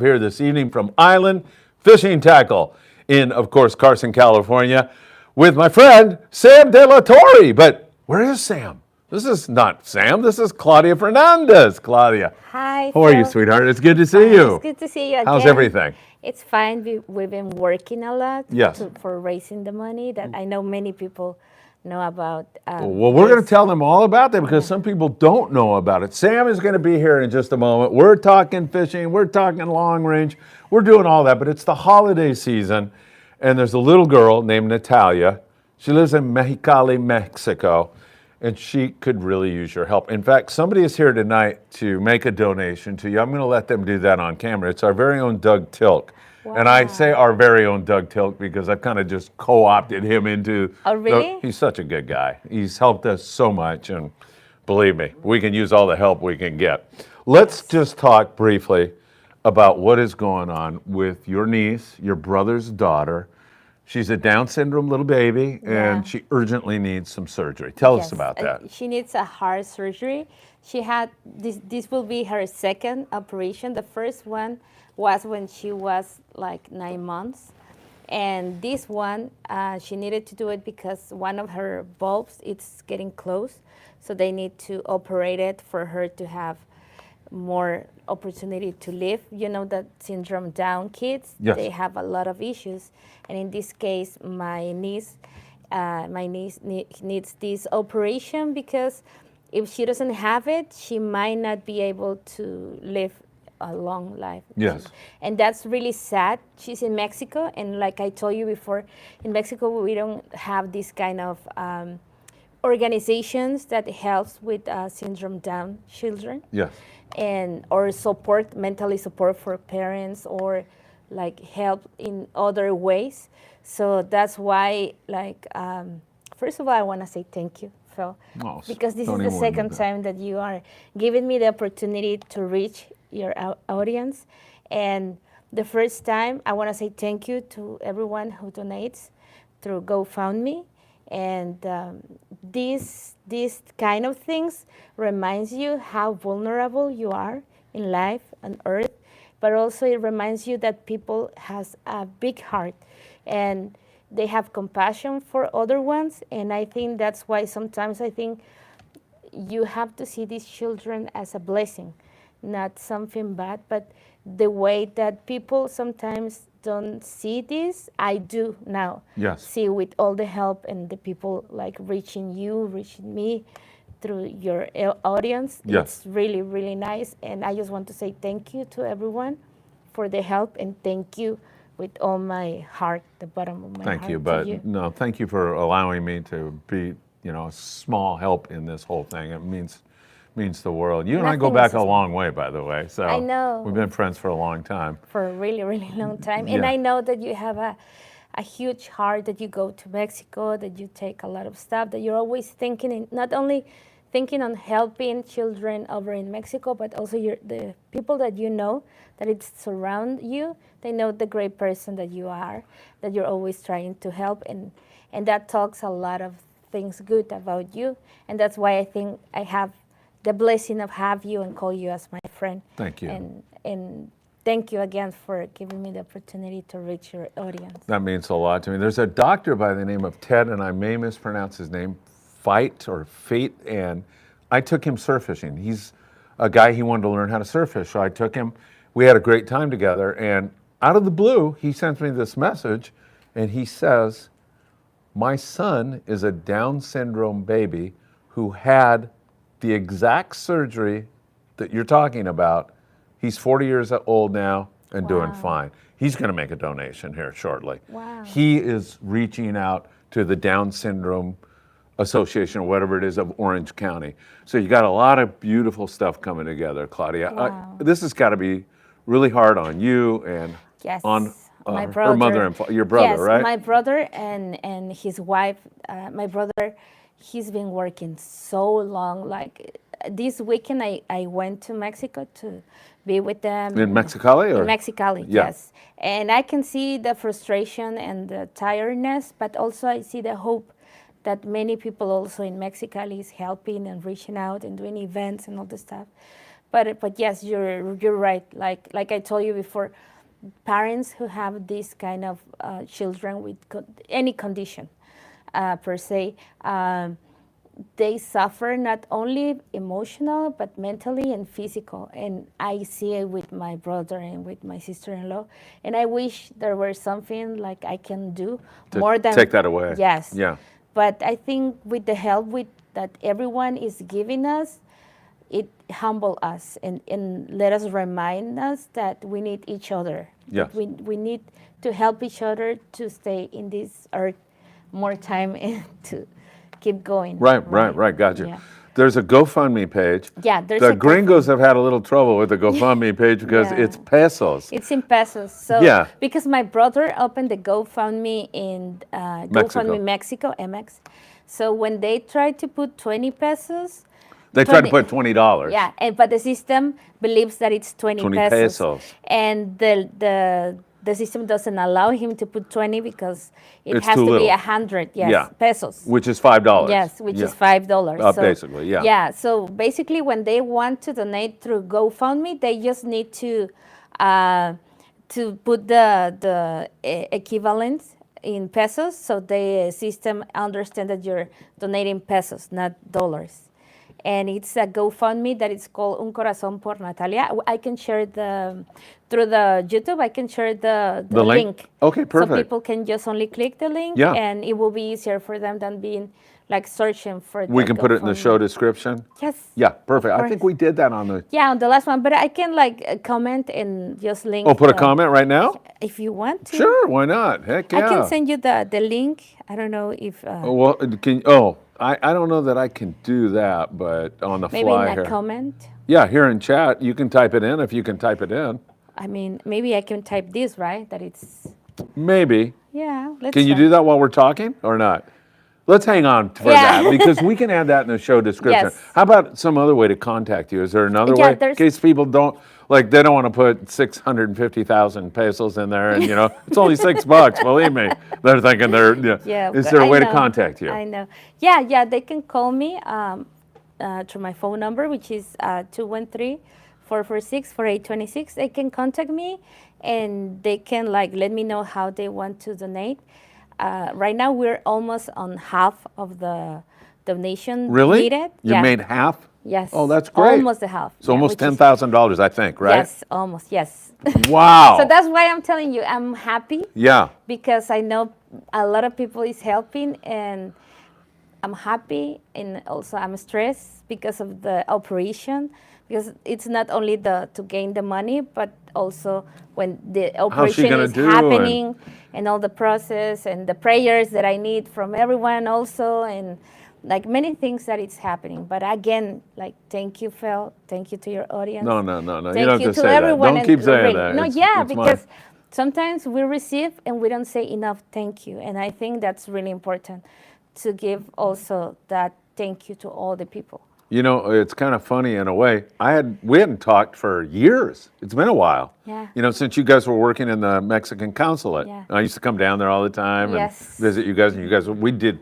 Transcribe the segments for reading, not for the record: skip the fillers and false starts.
Here this evening from Island Fishing Tqckle in, of course, Carson, California, with my friend Sam De La Torre. But where is Sam? This is not Sam. This is Claudia Fernandez. Claudia, Hi, how are you, Phil. sweetheart? It's good to see you. It's good to see you again. How's everything? It's fine. We've been working a lot Yes. for raising the money that I know many people know about. Well, we're going to tell them all about that because some people don't know about it. Sam is going to be here in just a moment. We're talking fishing. We're talking long range. We're doing all that, but it's the holiday season, and there's a little girl named Natalia. She lives in Mexicali, Mexico, and she could really use your help. In fact, somebody is here tonight to make a donation to you. I'm going to let them do that on camera. It's our very own Doug Tilk. Wow. And I say our very own Doug Tilk because I've kind of just co-opted him into... Oh, really? He's such a good guy. He's helped us so much, and believe me, we can use all the help we can get. Let's just talk briefly about what is going on with your niece, your brother's daughter. She's a Down syndrome little baby, and she urgently needs some surgery. Tell us about that. She needs a heart surgery. She had, this will be her second operation. The first one was when she was like 9 months. And this one, she needed to do it because one of her bulbs, it's getting close. So they need to operate it for her to have more opportunity to live. You know that syndrome Down kids, they have a lot of issues. And in this case, my niece needs this operation because if she doesn't have it, she might not be able to live a long life. Yes. And that's really sad. She's in Mexico, and like I told you before, in Mexico we don't have this kind of organizations that helps with syndrome Down children. Yes. And or support, mentally support for parents, or like help in other ways. So that's why, like, first of all, I want to say thank you, Phil, because this is the second time that you are giving me the opportunity to reach your audience. And the first time, I want to say thank you to everyone who donates through GoFundMe. And these kind of things reminds you how vulnerable you are in life on earth, but also it reminds you that people has a big heart and they have compassion for other ones. And I think that's why sometimes I think you have to see these children as a blessing, not something bad, but the way that people sometimes don't see this, I do now. Yes. See with all the help and the people like reaching you, reaching me through your audience. Yes. It's really, really nice. And I just want to say thank you to everyone for the help, and thank you with all my heart, the bottom of my heart. Thank you, but no, thank you for allowing me to be, a small help in this whole thing. It means the world. You and I go back a long way, by the way. So I know. We've been friends for a long time. For a really, really long time. And I know that you have a huge heart, that you go to Mexico, that you take a lot of stuff, that you're always thinking, not only thinking on helping children over in Mexico, but also the people that you know, that it surround you, they know the great person that you are, that you're always trying to help. And that talks a lot of things good about you. And that's why I think I have the blessing of have you and call you as my friend. Thank you. And thank you again for giving me the opportunity to reach your audience. That means a lot to me. There's a doctor by the name of Ted, and I may mispronounce his name, Fate, and I took him surf fishing. He's a guy, he wanted to learn how to surf fish, so I took him. We had a great time together, and out of the blue, he sends me this message, and he says, my son is a Down syndrome baby who had the exact surgery that you're talking about. He's 40 years old now and doing fine. He's going to make a donation here shortly. Wow. He is reaching out to the Down Syndrome Association, or whatever it is, of Orange County. So you got a lot of beautiful stuff coming together, Claudia. Wow. This has got to be really hard on you and on my brother. her mother and your brother, right? Yes, my brother and his wife. My brother, he's been working so long. Like this weekend, I went to Mexico to be with them. In Mexicali? Or? In Mexicali, yes. And I can see the frustration and the tiredness, but also I see the hope that many people also in Mexicali is helping and reaching out and doing events and all this stuff. But yes, you're right. Like I told you before, parents who have this kind of children with any condition per se, they suffer not only emotional but mentally and physical. And I see it with my brother and with my sister-in-law. And I wish there were something like I can do To more than take that away. Yes. Yeah. But I think with the help that everyone is giving us, it humble us and let us remind us that we need each other. Yes. We need to help each other to stay in this earth more time and to keep going. Right. Gotcha. Yeah. There's a GoFundMe page. Yeah, there's the a gringos have had a little trouble with the GoFundMe page because Yeah. it's pesos. It's in pesos. So Yeah. because my brother opened the GoFundMe in GoFundMe Mexico, MX. So when they tried to put 20 pesos, They tried to put $20. yeah, but the system believes that it's 20 pesos. And the system doesn't allow him to put 20 because it It's has too to little. be 100 pesos. Which is $5. Yes, which is $5. Basically, yeah. Yeah, so basically when they want to donate through GoFundMe, they just need to put the equivalent in pesos, so the system understands that you're donating pesos, not dollars. And it's a GoFundMe that is called Un Corazón por Natalia. I can share through the YouTube, I can share the link. Okay, perfect. So people can just only click the link, Yeah. and it will be easier for them than being like searching for We the can put it in the GoFundMe. show description. Yes. Yeah, perfect. I course. think we did that on the. Yeah, on the last one, but I can like comment and just link. Oh, put a comment right now? If you want to. Sure, why not? Heck yeah. I can send you the link. I don't know if Well, I don't know that I can do that, but on the maybe fly in a here. comment. Yeah, here in chat, you can type it in if you can type it in. I mean, maybe I can type this, right? That it's, Maybe. yeah. Let's Can you try. do that while we're talking or not? Let's hang on for Yeah. that because we can add that in the show description. Yes. How about some other way to contact you? Is there another Yeah, way? In case people don't, like, they don't want to put 650,000 pesos in there and, it's only $6, believe me. They're thinking Yeah. Is but there a I way to know, contact you? I know. Yeah, they can call me through my phone number, which is 213-446-4826. They can contact me and they can like let me know how they want to donate. Right now we're almost on half of the donation Really? needed. You Yeah. made half? Yes. Oh, that's great. Almost a half. So almost which is- $10,000, I think, right? Yes, almost, yes. Wow. So that's why I'm telling you, I'm happy Yeah. because I know a lot of people is helping and I'm happy and also I'm stressed because of the operation because it's not only to gain the money but also when the operation gonna is do happening and all the process and the prayers that I need from everyone also and like many things that it's happening. But again, like thank you, Phil. Thank you to your audience. No. Thank You don't you have to to say that. everyone. Don't keep and saying really- that. No, It's- yeah, it's mine. because sometimes we receive and we don't say enough thank you. And I think that's really important to give also that thank you to all the people. It's kind of funny in a way. We hadn't talked for years. It's been a while. Yeah. Since you guys were working in the Mexican consulate. Yeah. I used to come down there all the time Yes. and visit you guys. And we did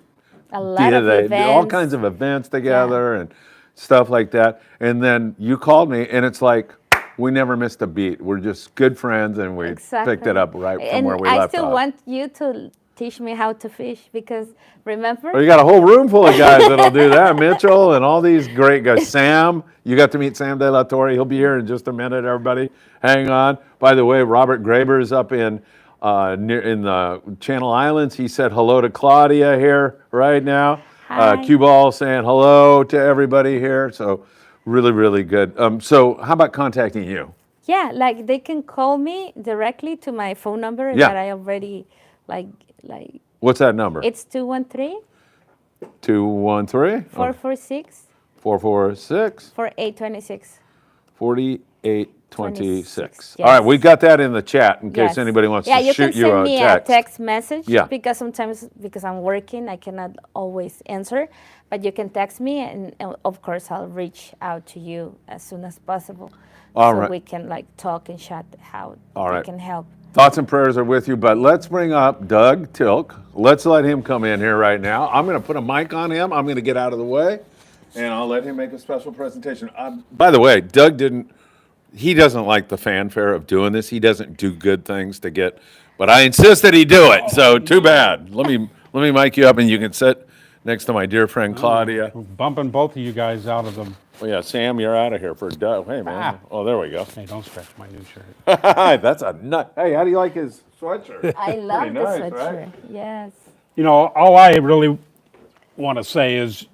A lot of events. all kinds of events together and stuff like that. And then you called me, and it's like we never missed a beat. We're just good friends, and we picked it up right from where we left off. And I still want you to teach me how to fish because remember? Well, you got a whole room full of guys that'll do that. Mitchell and all these great guys. Sam, you got to meet Sam de la Torre. He'll be here in just a minute, everybody. Hang on. By the way, Robert Graber's up in the Channel Islands. He said hello to Claudia here right now. Hi. Cue Ball saying hello to everybody here. So really, really good. So how about contacting you? Yeah, like they can call me directly to my phone number Yeah. that I already like What's that number? it's 213 213 446 446 4826. 4826. Yes. All right, we got that in the chat in case Yes. anybody wants Yeah, to you shoot can you send a me text. a text message Yeah. because sometimes because I'm working I cannot always answer, but you can text me and of course I'll reach out to you as soon as possible. All so right. we can like talk and chat how All we right. can help. Thoughts and prayers are with you, but let's bring up Doug Tqckle. Let's let him come in here right now. I'm going to put a mic on him. I'm going to get out of the way. and I'll let him make a special presentation. By the way, Doug he doesn't like the fanfare of doing this. He doesn't do good things to get, but I insist that he do it. So too bad. Let me mic you up, and you can sit next to my dear friend Claudia. Bumping both of you guys out of them. Oh yeah, Sam, you're out of here for Doug. Hey man. Oh, there we go. Hey, don't scratch my new shirt. That's a nut. Hey, how do you like his sweatshirt? I love Pretty the nice, sweatshirt. right? Yes. You know, all I really want to say is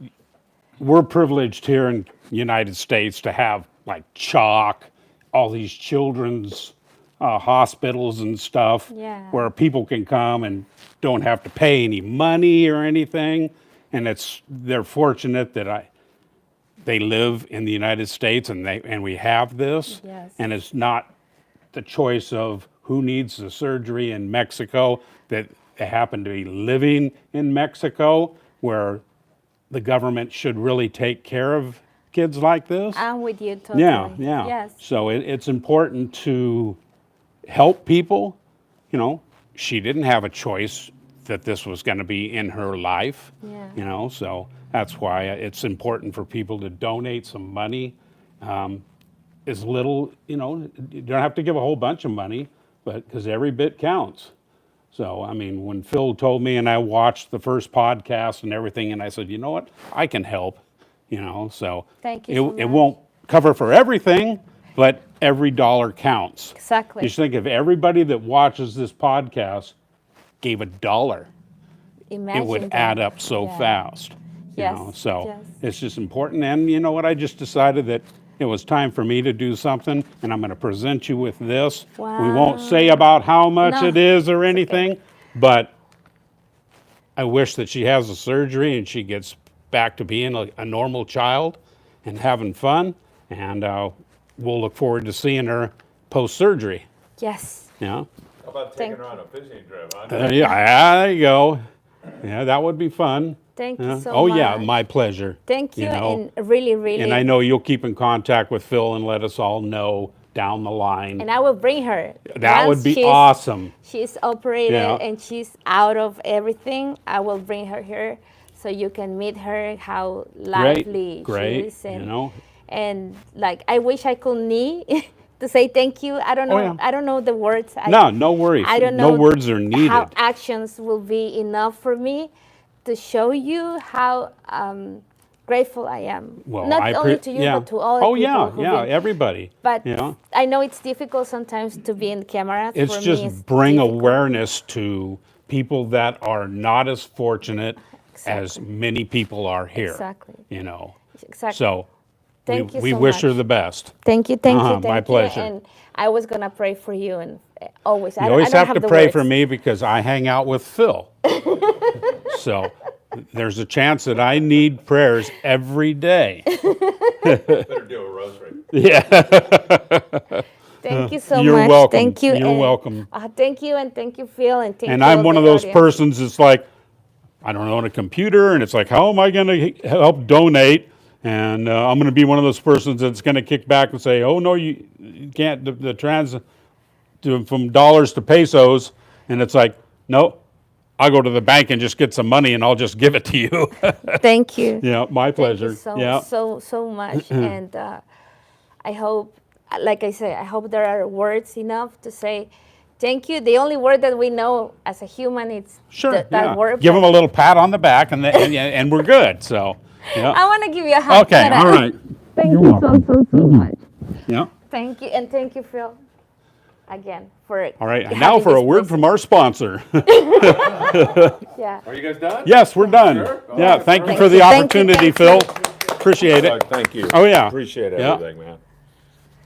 we're privileged here in the United States to have like chalk, all these children's hospitals and stuff Yeah. where people can come and don't have to pay any money or anything. And they're fortunate that they live in the United States and we have this. Yes. And it's not the choice of who needs the surgery in Mexico, that they happen to be living in Mexico, where the government should really take care of kids like this. I'm with you totally. Yeah, yeah. Yes. So it's important to help people. You know, she didn't have a choice that this was going to be in her life. Yeah. You know, so that's why it's important for people to donate some money. As little, you know, you don't have to give a whole bunch of money, but because every bit counts. So, I mean, when Phil told me and I watched the first podcast and everything, and I said, you know what, I can help, you know, so. Thank you so It much. won't cover for everything, but every dollar counts. Exactly. Just think if everybody that watches this podcast gave $1, Imagine it would that. add up so Yeah. fast. You Yes, know, so yes. it's just important. And you know what? I just decided that it was time for me to do something, and I'm going to present you with this. We won't say about how much No, it is or anything, but I wish that she has a surgery and she gets back to being a normal child and having fun. And we'll look forward to seeing her post-surgery. Yes. Yeah. How about Thank taking her on a fishing trip? Huh? Yeah, there you go. Yeah, that would be fun. Thank you Yeah. so Oh much. yeah, my pleasure. Thank you, know. and really, really. And I know you'll keep in contact with Phil and let us all know down the line. And I will bring her. That would Once be she's- awesome. She's operated Yeah. and she's out of everything. I will bring her here so you can meet her, how lively Great, she is. you know. And like, I wish I could knee to say thank you. I don't know. yeah. I don't know the words. No worries. I don't know. No words are needed. How actions will be enough for me to show you how grateful I am. Well, Not I only to you, yeah. but to all the Oh people yeah, who've yeah, been- everybody. But you know, I know it's difficult sometimes to be in camera. it's For just me, it's bring difficult. awareness to people that are not as fortunate as many people are here. Exactly. You know. Exactly. So Thank you we so wish her much. the best. Thank you, thank Uh-huh, you, thank my you. pleasure. And I was gonna pray for you, and always. You always I don't have to the pray for words. me because I hang out with Phil. So there's a chance that I need prayers every day. Better do a rosary. Thank you so You're much. welcome. Thank you. You're and, welcome. Thank you, and thank you, Phil, and thank And you. I'm all one the of those audience. persons that's like, I don't own a computer, and it's like, how am I going to help donate? And I'm going to be one of those persons that's going to kick back and say, oh, no, you can't, from dollars to pesos. And it's like, no, I'll go to the bank and just get some money, and I'll just give it to you. Thank you. Yeah, my Thank pleasure. you so, Yeah. so much. And I hope, like I say, I hope there are words enough to say thank you. The only word that we know as a human is Sure. that yeah. word. Give but them a little pat on the back, and we're good. So, yeah. I want to give you a hug. Okay, but, all right. Thank you so much. Yeah. Thank you, and thank you, Phil, again for. All right. And now for a word from our sponsor. Yeah. Are you guys done? Yes, we're done. Sure? All Yeah, right, thank you perfect. for the Thank you, opportunity, thank you. Phil. Appreciate Doug, it. thank you. Oh, yeah. Appreciate Yeah. everything, man.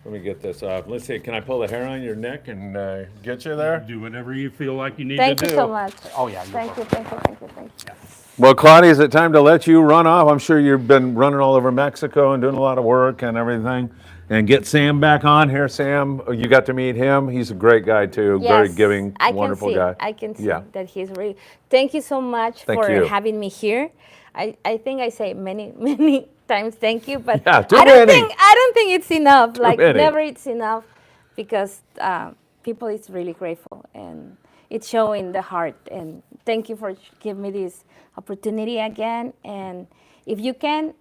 Let me get this off. Let's see. Can I pull the hair on your neck and get you there? Do whatever you feel like you need Thank to you do. so much. Oh, yeah. Thank you, thank you, thank you, thank you. Well, Claudia, is it time to let you run off? I'm sure you've been running all over Mexico and doing a lot of work and everything. And get Sam back on here. Sam, you got to meet him. He's a great guy, too. Very Yes, giving, I can wonderful see, guy. I can see Yeah. that he's really. Thank you so much Thank for you. having me here. I think I say many times thank you, but Yeah, too I don't many. think it's enough. Like many. never it's enough, because people is really grateful, and it's showing the heart. And thank you for giving me this opportunity again. And if you can,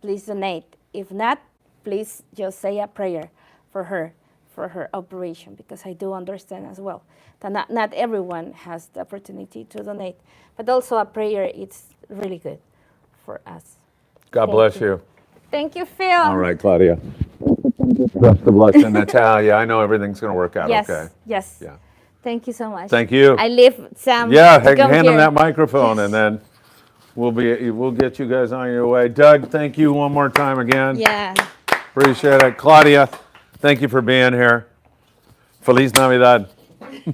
please donate. If not, please just say a prayer for her operation, because I do understand as well that not everyone has the opportunity to donate, but also a prayer, it's really good for us. God bless you. Thank you, Phil. All right, Claudia. Best of luck to Natalia. I know everything's going to work out Yes, okay. yes. Yeah. Thank you so much. Thank you. I leave Sam. Yeah, to come hand him here. that microphone, and then we'll get you guys on your way. Doug, thank you one more time again. Yeah. Appreciate it. Claudia, thank you for being here. Feliz Navidad.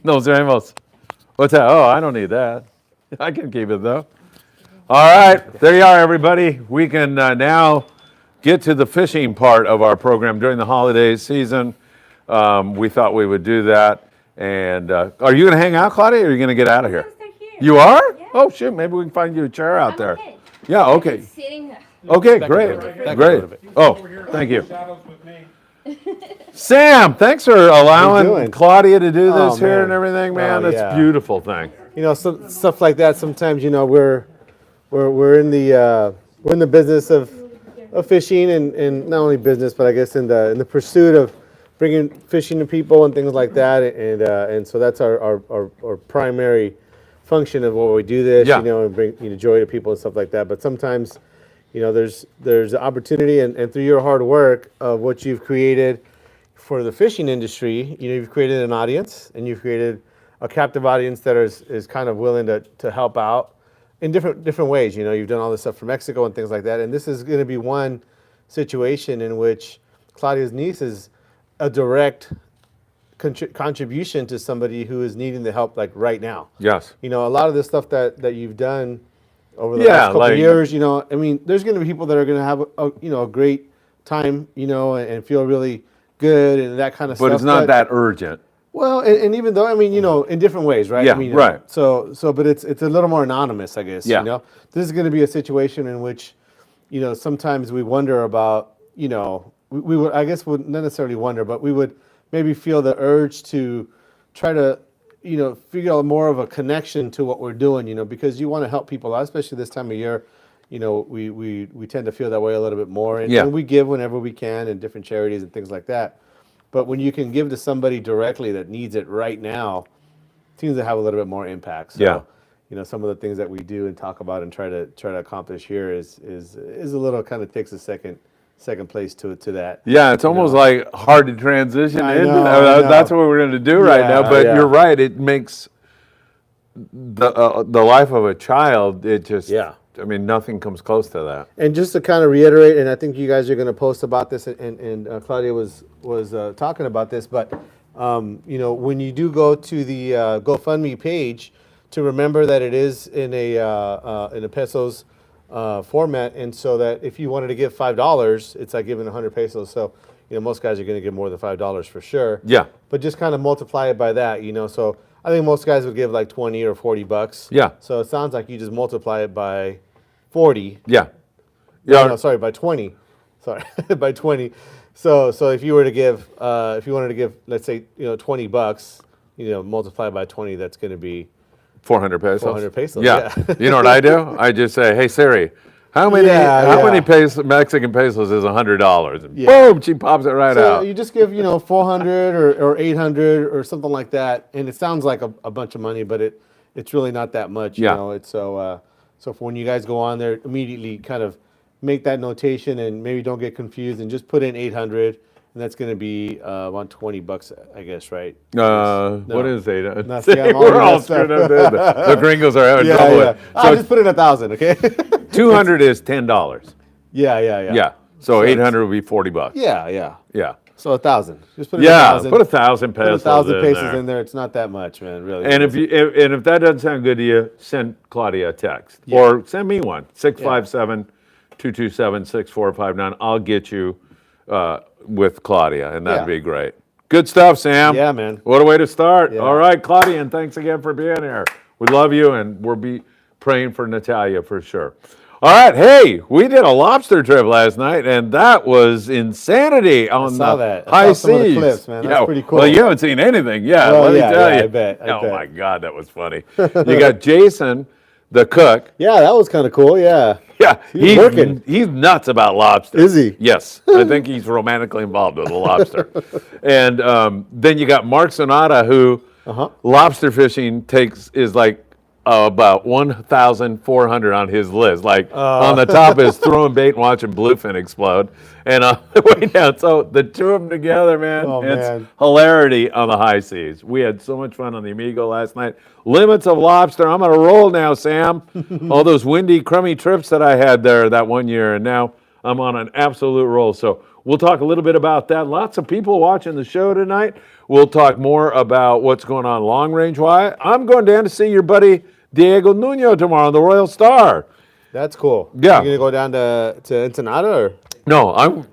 Nos vemos. What's that? Oh, I don't need that. I can keep it though. All right, there you are, everybody. We can now get to the fishing part of our program during the holiday season. We thought we would do that. And are you going to hang out, Claudia, or are you going to get out of here? You are? Yeah. Oh, shit, maybe we can find you a chair out there. Okay. Yeah, okay. Sitting. Okay, great. Great. Oh, thank you. Sam, thanks for allowing doing? Claudia to do this Oh, here man. and everything, man. Oh, That's yeah. a beautiful thing. You know, some stuff like that. Sometimes, you know, we're in the business of fishing, and not only business, but I guess in the pursuit of bringing fishing to people and things like that. And so that's our primary function of what we do this. Yeah. You know, and bring joy to people and stuff like that. But sometimes, you know, there's opportunity, and through your hard work of what you've created for the fishing industry, you know, you've created an audience, and you've created a captive audience that is kind of willing to help out in different ways. You know, you've done all this stuff for Mexico and things like that, and this is going to be one situation in which Claudia's niece is a direct contribution to somebody who is needing the help, like right now. Yes. You know, a lot of the stuff that you've done over the Yeah, last couple like- of years, you know, I mean, there's going to be people that are going to have a great time, you know, and feel really good and that kind of stuff. But it's not that urgent. Well, and even though, I mean, you know, in different ways, right? Yeah, I mean, right. So, but it's a little more anonymous, I guess. Yeah. You know, this is going to be a situation in which, you know, sometimes we wonder about, you know, we would, I guess, would not necessarily wonder, but we would maybe feel the urge to try to, you know, figure out more of a connection to what we're doing, you know, because you want to help people out, especially this time of year. You know, we tend to feel that way a little bit more, and, Yeah. and we give whenever we can, and different charities and things like that. But when you can give to somebody directly that needs it right now, it seems to have a little bit more impact. So, Yeah. you know, some of the things that we do and talk about and try to accomplish here is a little, kind of takes a second place to that. Yeah, it's almost like hard to transition I into. know, I know. That's what we're going to do right now. Yeah, But yeah. you're right; it makes the life of a child. It just, Yeah. I mean, nothing comes close to that. And just to kind of reiterate, and I think you guys are going to post about this, and Claudia was talking about this, but you know, when you do go to the GoFundMe page, to remember that it is in a pesos format, and so that if you wanted to give $5, it's like giving 100 pesos. So, you know, most guys are going to give more than $5 for sure. Yeah. But just kind of multiply it by that, you know. So I think most guys would give like 20 or 40 bucks. Yeah. So it sounds like you just multiply it by 40. Yeah. No, sorry, by 20. Sorry, by 20. So if you were to give, if you wanted to give, let's say, you know, 20 bucks, you know, multiply by 20, that's going to be 400 pesos. 400 pesos, Yeah. yeah. You know what I do? I just say, "Hey Siri, how many Yeah. Mexican pesos is $100?" And Yeah. boom, she pops it right So out. you just give, you know, 400 or 800 or something like that, and it sounds like a bunch of money, but it's really not that much. Yeah. You know, it's so for when you guys go on there, immediately kind of make that notation and maybe don't get confused and just put in 800, and that's going to be around 20 bucks, I guess, right? What is it? No, see, I'm all We're all messed up. screwed up. The gringos are having Yeah, trouble. yeah. with- I'll just put in 1,000, okay? 200 is $10. yeah. Yeah. So 800 would be $40. Yeah. Yeah. So 1,000. Just put in Yeah. 1,000. Put 1,000 Put pesos, 1,000 in pesos there. in there. It's not that much, man. Really. And if that doesn't sound good to you, send Claudia a text Yeah. or send me one. 657-227-6459. I'll get you with Claudia, and that'd Yeah. be great. Good stuff, Sam. Yeah, man. What a way to start. Yeah. All right, Claudia, and thanks again for being here. We love you, and we'll be praying for Natalia for sure. All right, hey, we did a lobster trip last night, and that was insanity on saw the that. I high saw some of the seas. clips, man. That's pretty cool. Well, you haven't seen anything yet. Well, let me yeah, tell yeah, you. I bet, I oh bet. my God, that was funny. You got Jason the cook. Yeah, that was kind of cool. Yeah. Yeah, He's working. He's nuts about lobster. Is he? Yes, I think he's romantically involved with the lobster. And then you got Mark Sonata, who lobster fishing is like about 1,400 on his list. Like on the top is throwing bait and watching bluefin explode, and on the way down. So the two of them together, man, it's hilarity on the high seas. We had so much fun on the Amigo last night. Limits of lobster. I'm on a roll now, Sam. All those windy, crummy trips that I had there that one year, and now I'm on an absolute roll. So we'll talk a little bit about that. Lots of people watching the show tonight. We'll talk more about what's going on long range. Why? I'm going down to see your buddy Diego Nuno tomorrow on the Royal Star. That's cool. Yeah. You gonna go down to Ensenada or? No,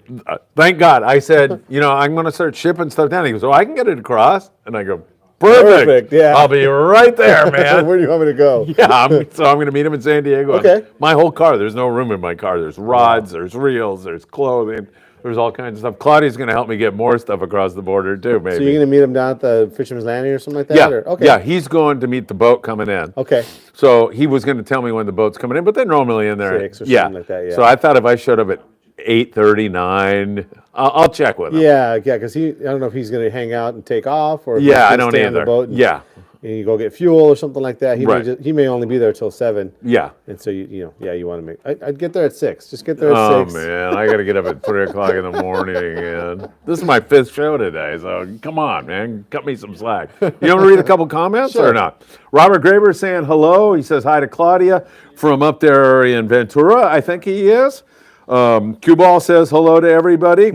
thank God. I said, I'm going to start shipping stuff down. He goes, I can get it across. And I go, perfect. Yeah. I'll be right there, man. Where do you want me to go? Yeah, I'm going to meet him in San Diego. Okay. My whole car, there's no room in my car. There's rods, there's reels, there's clothing, there's all kinds of stuff. Claudia's going to help me get more stuff across the border too, maybe. So you're gonna meet him down at the Fisherman's Landing or something like that? Yeah, Or? Okay. yeah, he's going to meet the boat coming in. Okay. So he was going to tell me when the boat's coming in, but they're normally in there. 6 or something like that, yeah. So I thought if I showed up at 8:39, I'll check with him. Yeah, because I don't know if he's gonna hang out and take off or if Yeah, he's I gonna don't stay on the either. boat and, Yeah, and you go get fuel or something like that. He Right. he may only be there till 7. yeah. And so you want to make. I'd get there at 6. Just get there at Oh 6. man, I got to get up at 3:00 in the morning again. This is my 5th show today, so come on, man, cut me some slack. You want to read a couple comments or not? Robert Graber is saying hello. He says hi to Claudia from up there in Ventura. I think he is. Cue Ball says hello to everybody.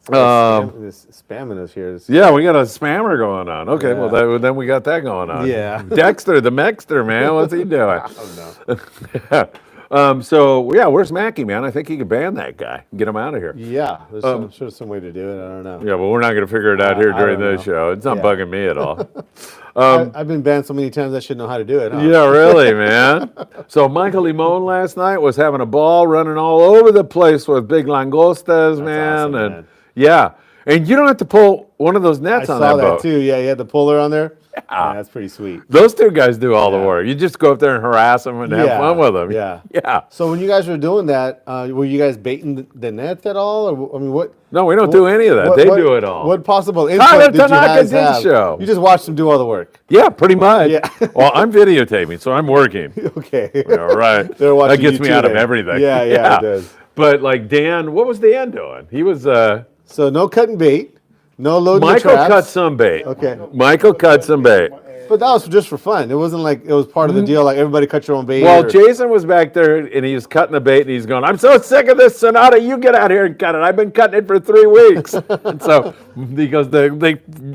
Spamming us here. Yeah, we got a spammer going on. Okay, well then we got that going on. Yeah. Dexter, the Mexter, man, what's he doing? Where's Mackie, man? I think he could ban that guy. Get him out of here. Yeah, there's I'm sure some way to do it. I don't know. Yeah, but we're not going to figure it out here during don't this know. show. It's not bugging me at all. I've been banned so many times I should know how to do it. Huh? Yeah, really, man. So Michael Limon last night was having a ball, running all over the place with big langostas, man. awesome, and man. yeah, and you don't have to pull one of those I nets on saw that that boat. too. Yeah, you had the puller on there. Yeah, that's pretty sweet. Those two guys do all the work. You just go up there and harass them and have fun with them. Yeah. Yeah. So when you guys were doing that, were you guys baiting the net at all? Or I mean, what? No, we don't do any of that. What- They what- do it all. What possible Tyler input did you Tanaka guys did have? show. You just watched them do all the work. Yeah, pretty much. Yeah. Well, I'm videotaping, so I'm working. Okay. All right. They're watching that gets you me too out of then. everything. Yeah, it does. But like Dan, what was Dan doing? He was So no cutting bait, no loading the Michael traps. cut some bait. Okay. Michael cut some bait. But that was just for fun. It wasn't like it was part of the deal. Like everybody cut your own bait. Well, or- Jason was back there and he was cutting the bait and he's going, I'm so sick of this Sonata. You get out here and cut it. I've been cutting it for 3 weeks. And so because they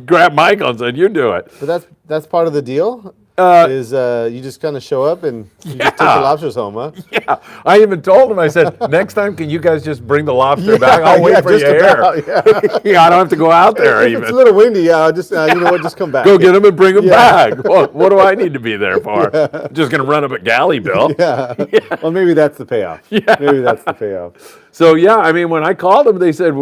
grabbed Michael and said, you do it. But that's part of the deal. Is you just kind of show up and you just take the lobsters home, huh? Yeah. I even told him, I said, next time, can you guys just bring the lobster back? I'll wait for you just here. about, yeah. Yeah, I don't have to go out there If even. it's a little windy, yeah, I'll just you know what, just come back. Go get them and bring them Yeah. back. Well, what do I need to be there for? Just going to run up at Galley Bill. Yeah. Well, maybe that's the payoff. Yeah. Maybe that's the payoff. So, yeah, I mean, when I called them, they said,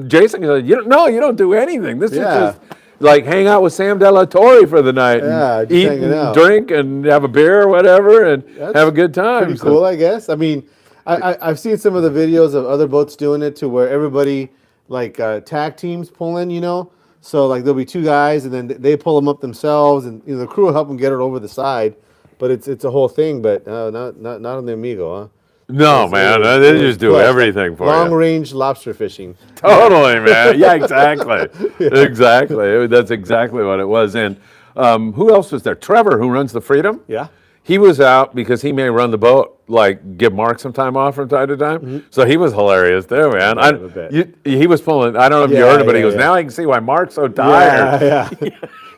Jason said, you don't do anything. This is just like hang out with Sam De La Torre for the night Yeah, and just eat hanging and out. drink and have a beer or whatever and have a good time. Pretty cool, I guess. I mean, I've seen some of the videos of other boats doing it to where everybody, like tag teams pulling, you know? So, like, there'll be 2 guys and then they pull them up themselves and the crew will help them get it over the side. But it's a whole thing, but not on the Amigo, huh? No, man, they just do everything for Long you. range lobster fishing. Totally, man. Yeah, exactly. Exactly. That's exactly what it was. And who else was there? Trevor, who runs the Freedom. Yeah. He was out because he may run the boat, like give Mark some time off from time to time. So he was hilarious too, man. I bet. He was pulling, I don't know if you heard it, but he goes, now I can see why Mark's so tired. Yeah.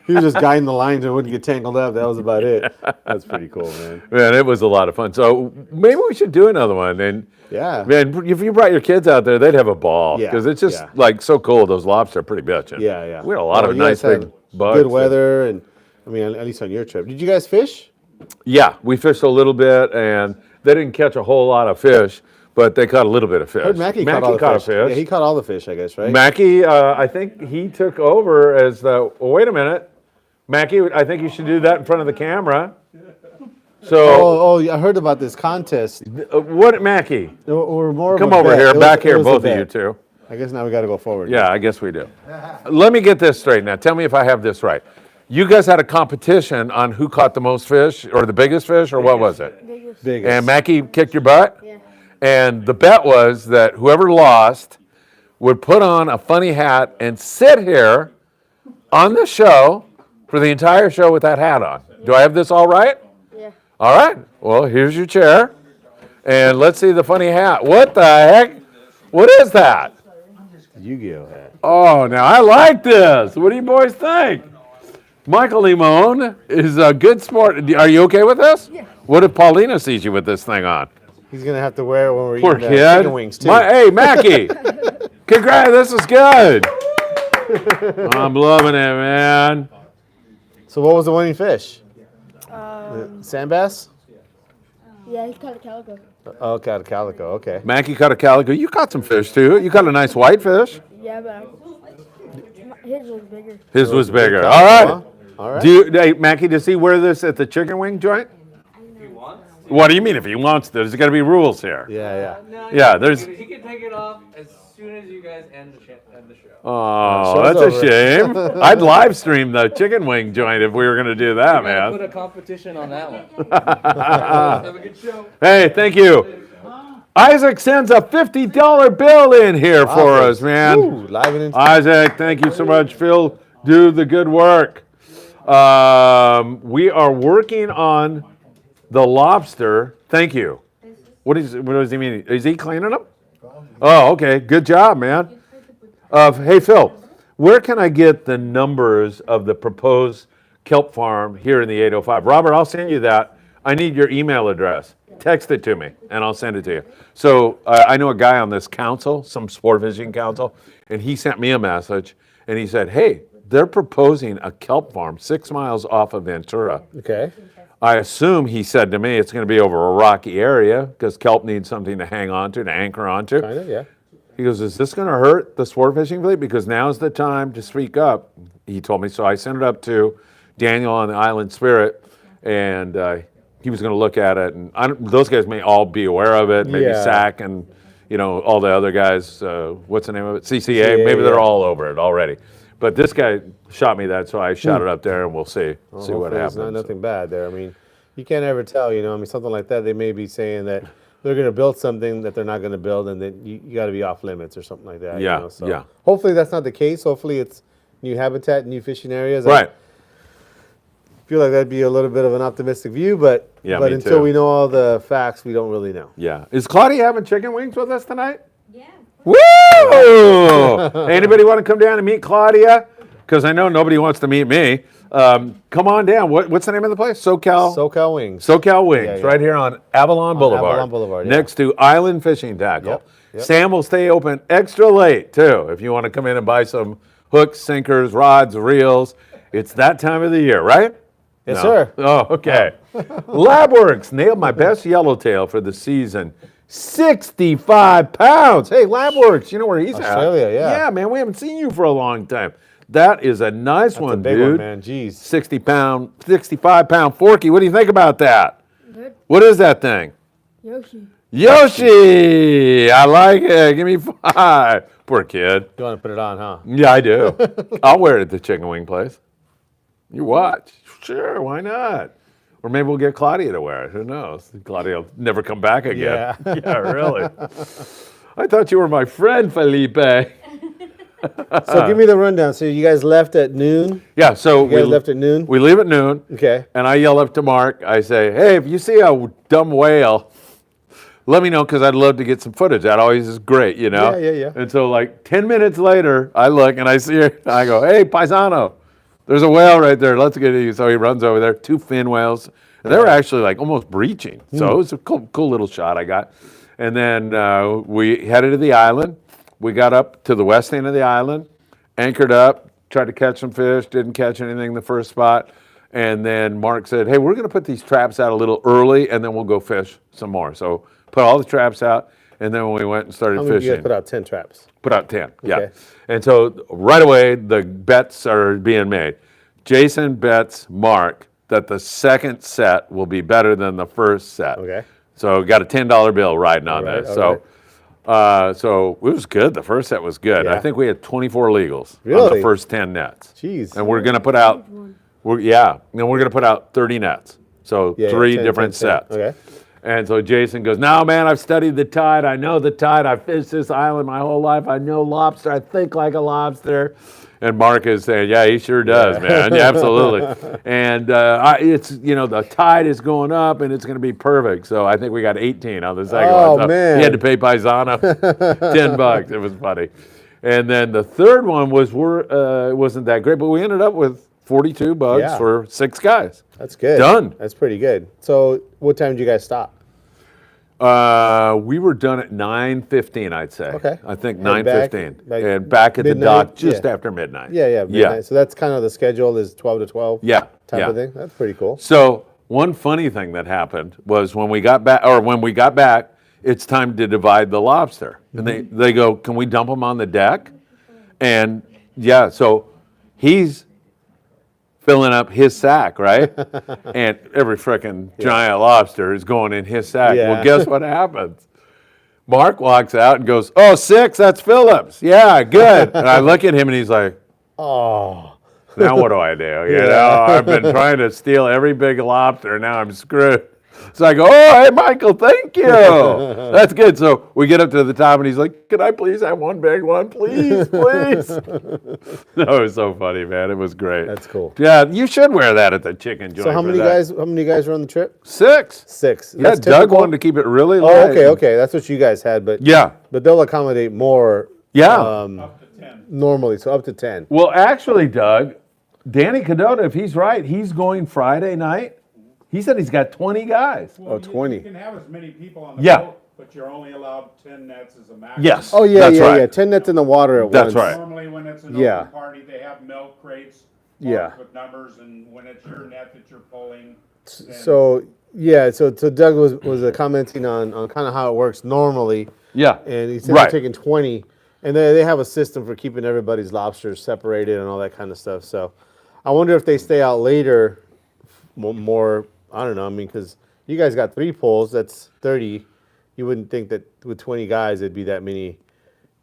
He was just guiding the line so it wouldn't get tangled up. That was about it. That's pretty cool, man. Man, it was a lot of fun. So maybe we should do another one. And Yeah. man, if you brought your kids out there, they'd have a ball Yeah, because it's just yeah. like so cool. Those lobster are pretty bitchin'. Yeah. We had a lot of you nice guys big had bugs. Good weather, and I mean, at least on your trip. Did you guys fish? Yeah, we fished a little bit, and they didn't catch a whole lot of fish, but they caught a little bit of fish. I heard Mackie caught all the caught fish. a fish. Yeah, he caught all the fish, I guess, right? Mackie, I think he took over as the. Well, wait a minute, Mackie. I think you should do that in front of the camera. So, I heard about this contest. what, Mackie? Or more. Come of a over bet. here, It was- back it here, was a both of you bet. two. I guess now we got to go forward. Yeah, I guess we do. Let me get this straight now. Tell me if I have this right. You guys had a competition on who caught the most fish, or the biggest fish, or what was it? Biggest. And Mackie kicked your butt? Yeah. And the bet was that whoever lost would put on a funny hat and sit here on the show for the entire show with that hat on. Do I have this all right? Yeah. All right. Well, here's your chair. And let's see the funny hat. What the heck? What is that? Yu-Gi-Oh hat. Oh, now I like this. What do you boys think? Michael Limon is a good sport. Are you okay with this? Yeah. What if Paulina sees you with this thing on? He's gonna have to wear it when we're Poor eating kid. chicken wings too. Hey, Mackie. Congrats. This is good. I'm loving it, man. So what was the winning fish? Sand bass? Yeah, he caught a calico. Oh, caught a calico. Okay. Mackie caught a calico. You caught some fish too. You caught a nice white fish. Yeah, but his was bigger. His was bigger. All Calico, right. huh? All right. Hey, Mackie, does he wear this at the chicken wing joint? He wants. What do you mean if he wants to? There's got to be rules here. Yeah. No, Yeah, there's- He can take it off as soon as you guys end the show. Oh, Show's that's over. a shame. I'd live stream the chicken wing joint if we were going to do that, man. Put a competition on that one. Have a good show. Hey, thank you. Isaac sends a $50 bill in here for us, man. Ooh, live and in. Isaac, thank you so much. Phil, do the good work. We are working on the lobster. Thank you. What does he mean? Is he cleaning them? Oh, okay. Good job, man. Hey, Phil, where can I get the numbers of the proposed kelp farm here in the 805? Robert, I'll send you that. I need your email address. Text it to me, and I'll send it to you. So I know a guy on this council, some sport fishing council, and he sent me a message, and he said, hey, they're proposing a kelp farm 6 miles off of Ventura. Okay. I assume he said to me it's going to be over a rocky area because kelp needs something to hang on to anchor onto. Kind of, yeah. He goes, is this going to hurt the sport fishing fleet? Because now's the time to speak up, he told me. So I sent it up to Daniel on the Island Spirit, and he was going to look at it. And those guys may all be aware of it, maybe Yeah. SAC and, all the other guys, what's the name of it? CCA, maybe they're yeah. all over it already. But this guy shot me that, so I shot it up there, and we'll see what Hopefully happens. There's nothing bad there. I mean, you can't ever tell, something like that, they may be saying that they're going to build something that they're not going to build, and then you got to be off limits or something like that. Yeah, So yeah. hopefully that's not the case. Hopefully it's new habitat, new fishing areas. Right. I feel like that'd be a little bit of an optimistic view, but Yeah, but me until too. we know all the facts, we don't really know. Yeah. Is Claudia having chicken wings with us tonight? Yeah. Woo! Anybody want to come down and meet Claudia? Because I know nobody wants to meet me. Come on down. What's the name of the place? SoCal Wings. SoCal Wings, Yeah, yeah. right here on Avalon Boulevard. Avalon Boulevard, yeah. Next to Island Fishing Tqckle. Yep. Sam will stay open extra late, too, if you want to come in and buy some hooks, sinkers, rods, reels. It's that time of the year, right? Yes, No. sir. Oh, okay. Labworks nailed my best yellowtail for the season. 65 pounds. Hey, Labworks, you know where he's at? Australia, yeah. Yeah, man, we haven't seen you for a long time. That is a nice That's a one, big dude. one, man. Jeez. 65 pound Forky. What do you think about that? Good. What is that thing? Yoshi. Yoshi! I like it. Give me 5. Poor kid. You want to put it on, huh? Yeah, I do. I'll wear it at the chicken wing place. You watch. Sure, why not? Or maybe we'll get Claudia to wear it. Who knows? Claudia will never come back again. Yeah. Yeah, really. I thought you were my friend, Felipe. So give me the rundown. So you guys left at noon? Yeah, so You guys left at noon? we leave at noon. Okay. And I yell up to Mark. I say, hey, if you see a dumb whale, let me know because I'd love to get some footage. That always is great, Yeah. And so like 10 minutes later, I look and I see her. I go, hey, paisano, there's a whale right there. Let's get it. So he runs over there. 2 fin whales. And they were actually like almost breaching. So it was a cool little shot I got. And then we headed to the island. We got up to the west end of the island, anchored up, tried to catch some fish, didn't catch anything the first spot. And then Mark said, hey, we're going to put these traps out a little early, and then we'll go fish some more. So put all the traps out, and then we went and started How many did you guys fishing. put out? 10 traps. Put out 10, yeah. Okay. And so right away, the bets are being made. Jason bets Mark that the second set will be better than the first set. Okay. So got a $10 bill riding on right, this. all So it was good. The first set was good. Yeah. I think we had 24 legals on Really? the first 10 nets. Jeez. And we're going to put out, and we're going to put out 30 nets. So Yeah, 3 10, different 10, 10. sets. Okay. And so Jason goes, no, man, I've studied the tide. I know the tide. I've fished this island my whole life. I know lobster. I think like a lobster. And Mark is saying, yeah, he sure does, man. Yeah, absolutely. And it's, the tide is going up and it's going to be perfect. So I think we got 18 on the second Oh, one. So man. He had to pay Paisano $10. It was funny. And then the third one wasn't that great, but we ended up with 42 bugs Yeah. for 6 guys. That's good. Done. That's pretty good. So what time did you guys stop? We were done at 9:15, I'd say. Okay. I think And back, 9:15. like, And back at the midnight? dock just Yeah. after midnight. Yeah, midnight. So that's kind of the schedule is 12 to 12 Yeah, type yeah. of thing. That's pretty cool. So one funny thing that happened was when we got back, it's time to divide the lobster. And they go, can we dump them on the deck? And yeah, so he's filling up his sack, right? And every frickin' giant lobster is going in his sack. Yeah. Well, guess what happens? Mark walks out and goes, oh, 6, that's Phillips. Yeah, good. And I look at him and he's like, Oh, now what do I do? You know, I've been trying to steal every big lobster. Now I'm screwed. So I go, oh, hey, Michael, thank you. That's good. So we get up to the top, and he's like, can I please have one big one? Please, please. That was so funny, man. It was great. that's cool. Yeah, you should wear that at the chicken joint. So how for many that. guys were on the trip? 6. 6. Yeah, That's Doug typical? wanted to keep it really Oh, light. okay. That's what you guys had, but Yeah. but they'll accommodate more. Yeah. Up to 10. Normally, so up to 10. Well, actually, Doug, Danny Kadota, if he's right, he's going Friday night. He said he's got 20 guys. Well, 20. You can have as many people on the Yeah. boat, but you're only allowed 10 nets as a maximum. Yes. Oh yeah, That's yeah, right. yeah. 10 nets in the water at That's once. right. Normally when it's an Yeah. open party, they have milk crates Yeah. marked with numbers, and when it's your net that you're pulling, then So yeah, so Doug was commenting on kind of how it works normally, Yeah. and he said Right. they're taking 20, and they have a system for keeping everybody's lobsters separated and all that kind of stuff. So I wonder if they stay out later more. I don't know. I mean, because you guys got 3 pulls, that's 30. You wouldn't think that with 20 guys it'd be that many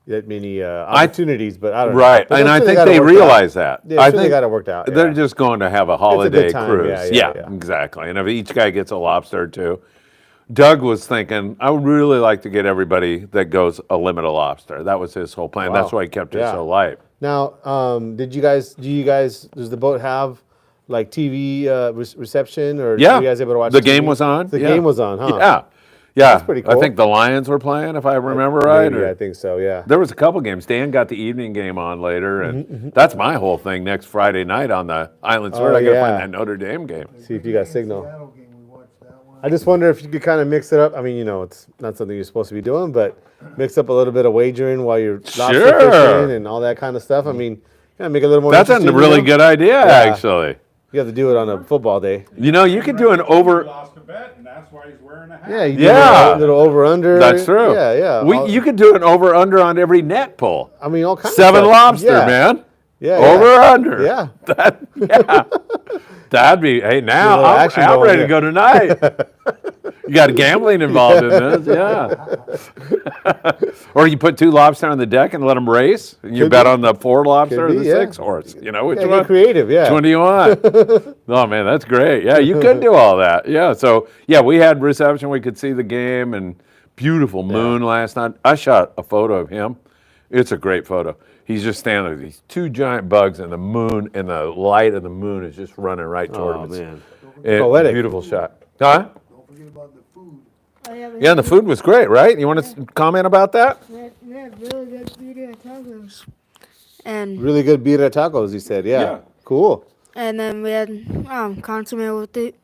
opportunities, but I don't know. Right, But and I'm I sure think got it they worked out. realize that. Yeah, I sure they think got it worked out. They're yeah. just going to have a holiday time, cruise. yeah. Exactly. And if each guy gets a lobster too. Doug was thinking, I would really like to get everybody that goes a limit of lobster. That was his whole plan. That's Wow. why he kept it Yeah. so light. Now, does the boat have like TV reception, or Yeah. were you guys able to watch The TV? game was on. The Yeah. game was on, huh? Yeah. Yeah. That's pretty I cool. think the Lions were playing, if I remember right. Maybe, or- I think so, yeah. There was a couple games. Dan got the evening game on later, and that's my whole thing next Friday night on the Island Sword. I got to yeah. find that Notre Dame game. See if you got signal. Seattle game, we watched that one. I just wonder if you could kind of mix it up. I mean, it's not something you're supposed to be doing, but mix up a little bit of wagering while you're lobster Sure. fishing and all that kind of stuff. I mean, make it a little more That's a interesting, really good idea, actually. You have to do it on a football day. You could do an he over. lost a bet, and that's why he's wearing a hat. Yeah, you do Yeah. a little over-under. That's true. Yeah, yeah. You could do an over under on every net pull. I mean, all kinds 7 of stuff. lobster, Yeah. man. Yeah, Over yeah. or under. Yeah. Yeah. That'd be. Hey, now little I'm action ready going to go tonight. You got gambling involved in this, yeah. Or you put 2 lobster on the deck and let them race. And you Could bet be. on the 4 lobster or Could the be, yeah. 6 horse. You know which Yeah, one? get creative, yeah. Which one do you want? Oh man, that's great. Yeah, you could do all that. Yeah. So yeah, we had reception. We could see the game and beautiful moon last night. I shot a photo of him. It's a great photo. He's just standing with these 2 giant bugs, and the moon and the light of the moon is just running right toward him. Oh, It's- man. it's Poetic. a beautiful shot. Huh? Don't forget about the food. Oh, yeah, Yeah, and the food was great, right? You want to comment about that? we had really good birria tacos. And Really good birria tacos, he said. Yeah. Yeah. Cool. and then we had consomme with it.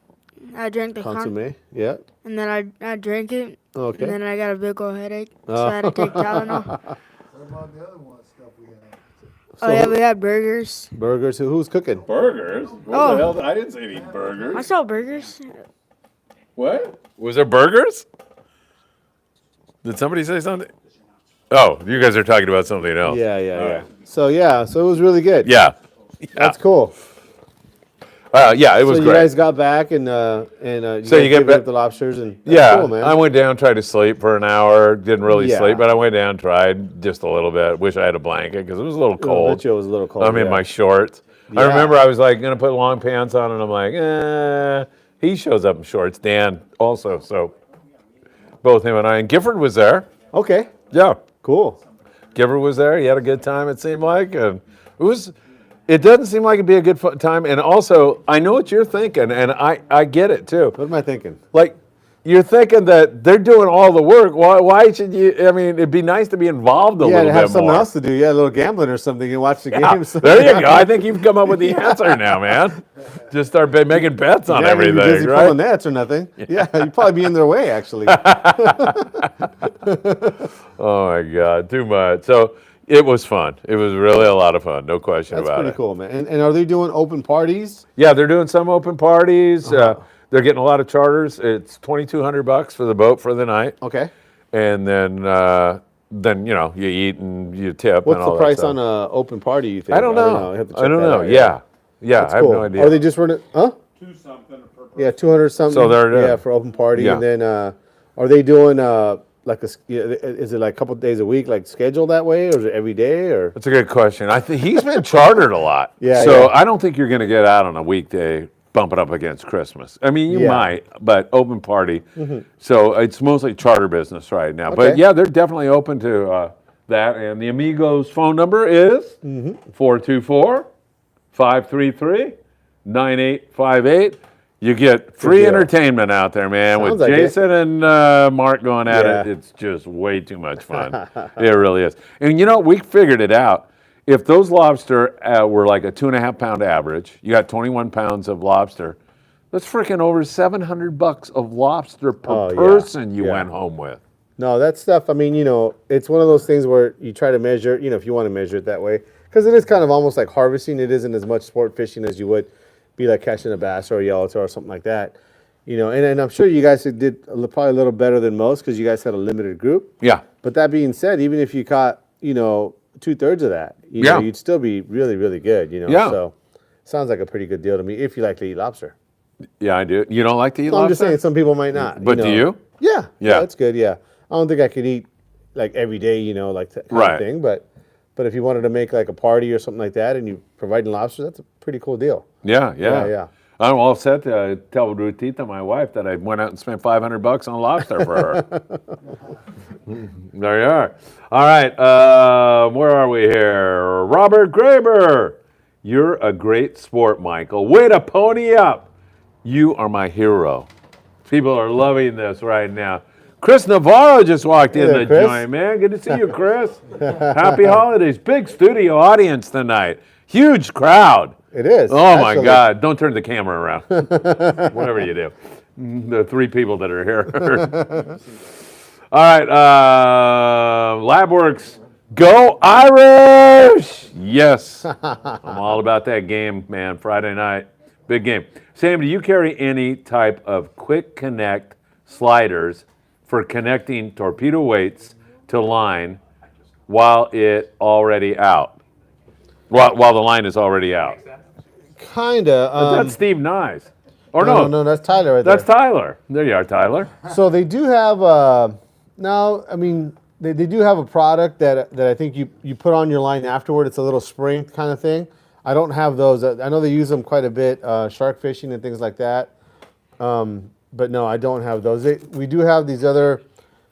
I drank the Consomme. Yeah. and then I drank it, Okay. and then I got a big old headache, so I had to take Tylenol. What about the other one stuff we had? Oh yeah, we had burgers. Burgers. Who's cooking? Burgers? What Oh. the hell? I didn't see any burgers. I saw burgers. What? Was there burgers? Did somebody say something? Oh, you guys are talking about something else. Yeah, yeah, All yeah. right. So it was really good. Yeah. That's cool. Yeah, it was so great. you guys got back and you So guys you get gave back- up the lobsters and that's Yeah, cool, man. I went down, tried to sleep for an hour. Didn't really Yeah. sleep, but I went down, tried just a little bit. Wish I had a blanket because it was a little I cold. bet you it was a little cold. I'm in yeah. my shorts. I Yeah. remember I was like gonna put long pants on, and I'm like, he shows up in shorts. Dan also, so both him and I. And Gifford was there. Okay, Yeah, cool. Gifford was there. He had a good time. It seemed like, and it was. It doesn't seem like it'd be a good time. And also, I know what you're thinking, and I get it too. What am I thinking? Like, you're thinking that they're doing all the work. Why should you? I mean, it'd be nice to be involved a Yeah, little to have bit something more. else to do. Yeah, a little gambling or something. You watch the Yeah, games. there you go. I think you've come up with the answer now, man. Just start making bets on Yeah, you'd be everything, busy right? pulling nets or nothing. Yeah, you'd probably be in their way actually. Oh my God, too much. So it was fun. It was really a lot of fun. No question That's about pretty it. cool, man. And are they doing open parties? Yeah, they're doing some open parties. Uh-huh. They're getting a lot of charters. It's $2,200 for the boat for the night, Okay. and then you eat and you tip. What's and all the that price stuff. on an open party? You think? I don't know. You have to I check don't that know. out, Yeah, That's I have cool. no idea. Are they just running? Huh? 200 something. So they're- yeah for open party, Yeah. and then are they doing is it like a couple days a week, like scheduled that way, or is it every day, or? That's a good question. I think he's been chartered a lot. Yeah, So yeah. I don't think you're going to get out on a weekday bumping up against Christmas. I mean, you Yeah. might, but open party. So it's mostly charter business right now. But Okay. yeah, they're definitely open to that. And the Amigos phone number is 424-533-9858. You get free deal. entertainment out there, man, Sounds with like it. Jason and Mark going at it. Yeah. It's just way too much fun. It really is. And you know, we figured it out. If those lobster were like a 2.5 pound average, you got 21 pounds of lobster. That's freaking over $700 of lobster per Oh, yeah. person you Yeah. went home with. No, that stuff. I mean, it's one of those things where you try to measure. If you want to measure it that way, because it is kind of almost like harvesting. It isn't as much sport fishing as you would be like catching a bass or a yellowtail or something like that. And I'm sure you guys did probably a little better than most because you guys had a limited group. Yeah. But that being said, even if you caught, 2/3 of that, Yeah. you'd still be really, really good. Yeah. So sounds like a pretty good deal to me if you like to eat lobster. Yeah, I do. You don't like to eat So lobster? I'm just saying some people might not. But do you? Yeah. Yeah. That's good. Yeah. I don't think I could eat like every day, like that kind Right. of thing. But if you wanted to make like a party or something like that and you providing lobster, that's a pretty cool deal. Yeah. Yeah. I'm all set to tell Rutita, my wife, that I went out and spent $500 on lobster for her. There you are. All right, where are we here? Robert Graber. You're a great sport, Michael. Way to pony up. You are my hero. People are loving this right now. Chris Navarro just walked in there, the Chris. joint, man. Good to see you, Chris. Happy holidays. Big studio audience tonight. Huge crowd. It is. Oh my actually. God! Don't turn the camera around. Whatever you do, the three people that are here. All right, LabWorks, go Irish! Yes, I'm all about that game, man. Friday night, big game. Sam, do you carry any type of quick connect sliders for connecting torpedo weights to line while it already out? While the line is already out. Kinda. That's Steve Nyes. Or no, that's Tyler right That's there. Tyler. There you are, Tyler. So they do have they do have a product that I think you put on your line afterward. It's a little spring kind of thing. I don't have those. I know they use them quite a bit, shark fishing and things like that. But no, I don't have those. We do have these other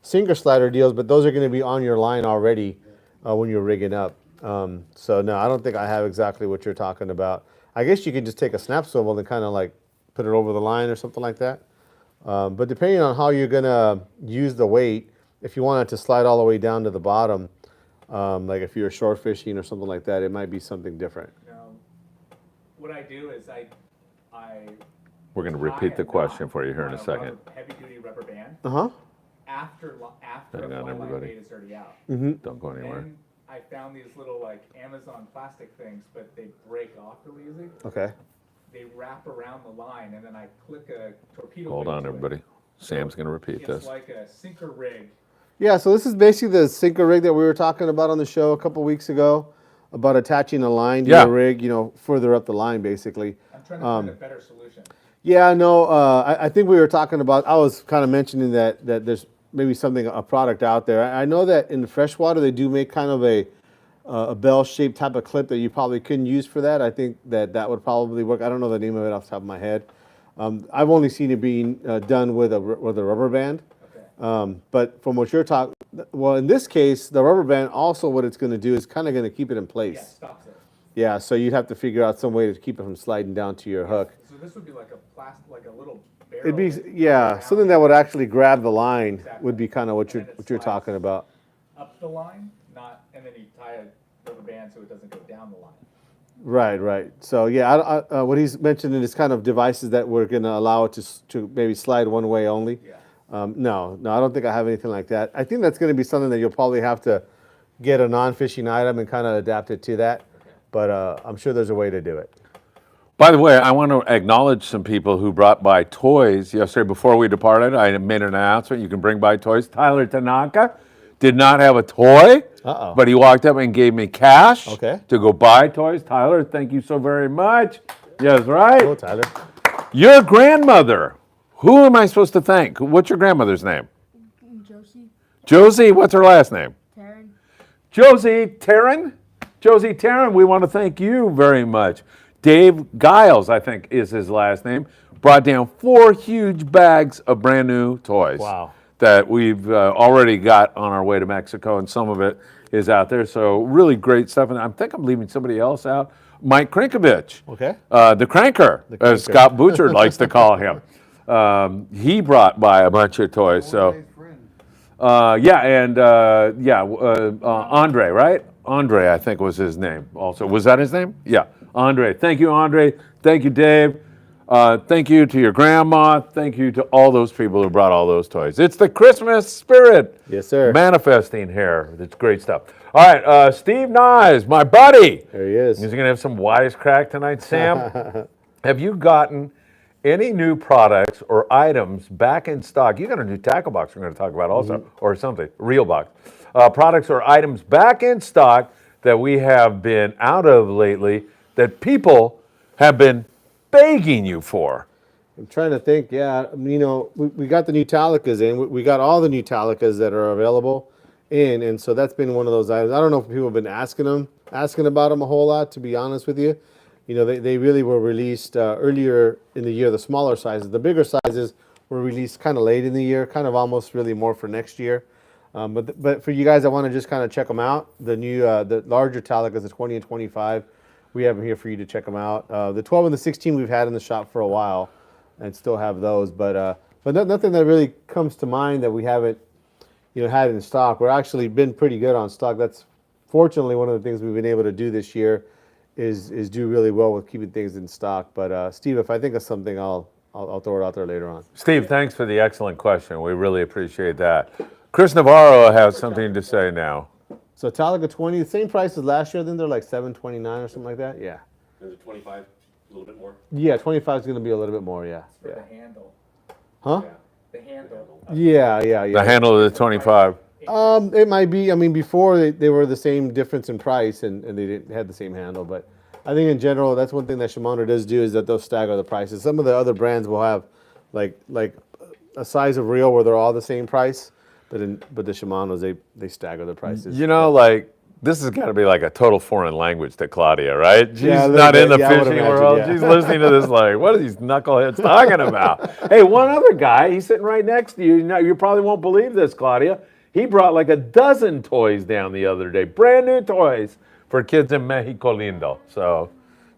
sinker slider deals, but those are going to be on your line already when you're rigging up. So no, I don't think I have exactly what you're talking about. I guess you could just take a snap swivel and kind of like put it over the line or something like that. But depending on how you're gonna use the weight, if you want it to slide all the way down to the bottom, like if you're shore fishing or something like that, it might be something different. What I do is I We're going to repeat the question for you here in a second. Heavy duty rubber band Uh-huh. after Hang the on, fly line everybody. bait is already out. Don't go anywhere. Then I found these little like Amazon plastic things, but they break off really easy. Okay. They wrap around the line, and then I click a torpedo. Hold weight on, to it. everybody. Sam's going to repeat It's this. like a sinker rig. Yeah, so this is basically the sinker rig that we were talking about on the show a couple weeks ago. about attaching a line to Yeah. your rig, further up the line, basically. I'm trying to find a better solution. Yeah, no, I think we were talking about, I was kind of mentioning that there's maybe a product out there. I know that in the freshwater, they do make kind of a bell-shaped type of clip that you probably couldn't use for that. I think that would probably work. I don't know the name of it off the top of my head. I've only seen it being done with a rubber band. Okay. But from what you're talking, well, in this case, the rubber band also what it's going to do is kind of going to keep it in place. Yeah, stops it. Yeah, so you'd have to figure out some way to keep it from sliding down to your hook. So this would be like like a little barrel. It'd be, that yeah, goes something down that would actually grab the line Exactly. would be kind of what And then it you're slides. talking about. Up the line, and then you tie a rubber band so it doesn't go down the line. Right. So yeah, what he's mentioning is kind of devices that we're going to allow it to maybe slide one way only. Yeah. No, I don't think I have anything like that. I think that's going to be something that you'll probably have to get a non-fishing item and kind of adapt it to that. But I'm sure there's a way to do it. By the way, I want to acknowledge some people who brought by toys yesterday before we departed. I made an announcement. You can bring by toys. Tyler Tanaka did not have a toy, Uh-oh. but he walked up and gave me cash Okay. to go buy toys. Tyler, thank you so very much. Yes, right? Hello, Tyler. Your grandmother. Who am I supposed to thank? What's your grandmother's name? Josie, Josie, what's her last name? Taryn, Josie Taryn. Josie Taryn, we want to thank you very much. Dave Giles, I think is his last name, brought down 4 huge bags of brand new toys. Wow. That we've already got on our way to Mexico, and some of it is out there. So really great stuff. And I think I'm leaving somebody else out. Mike Krinkovich, Okay. the cranker, cranker. as Scott Bouchard likes to call him. He brought by a bunch of toys. So. Jorge's friend. Andre, right? Andre, I think was his name also. Was that his name? Yeah, Andre. Thank you, Andre. Thank you, Dave. Thank you to your grandma. Thank you to all those people who brought all those toys. It's the Christmas spirit Yes, sir. manifesting here. It's great stuff. All right, Steve Nyes, my buddy. There he is. He's going to have some wisecrack tonight, Sam. Have you gotten any new products or items back in stock? You got a new tackle box we're going to talk about also, or something, reel box. Products or items back in stock that we have been out of lately that people have been begging you for. I'm trying to think. Yeah, we got the new Talicas in. We got all the new Talicas that are available in, and so that's been one of those items. I don't know if people have been asking about them a whole lot. To be honest with you, they really were released earlier in the year. The smaller sizes, the bigger sizes were released kind of late in the year, kind of almost really more for next year. But for you guys, I want to just kind of check them out. The new, the larger Talicas, the 20 and 25, we have them here for you to check them out. The 12 and the 16 we've had in the shop for a while, and still have those. But nothing that really comes to mind that we haven't, had in stock. We're actually been pretty good on stock. That's fortunately one of the things we've been able to do this year, is do really well with keeping things in stock. But Steve, if I think of something, I'll throw it out there later on. Steve, thanks for the excellent question. We really appreciate that. Chris Navarro has something to say now. So Talica 20, same price as last year. Then they're like $7.29 or something like that. Yeah. Is it 25? A little bit more? Yeah, 25 is going to be a little bit more. Yeah. For Yeah. the handle. Huh? The handle. Yeah. The handle of the 25. It might be. I mean, before they were the same difference in price, and they didn't had the same handle. But I think in general, that's one thing that Shimano does do, is that they'll stagger the prices. Some of the other brands will have like a size of reel where they're all the same price, but the Shimanos they stagger the prices. This has got to be like a total foreign language to Claudia, right? She's Yeah, a little not in bit. the Yeah, I would fishing imagine, world. yeah. She's listening to this like, what are these knuckleheads talking about? Hey, one other guy, he's sitting right next to you. Now, you probably won't believe this, Claudia. He brought like a dozen toys down the other day, brand new toys for kids in Mexico Lindo. So,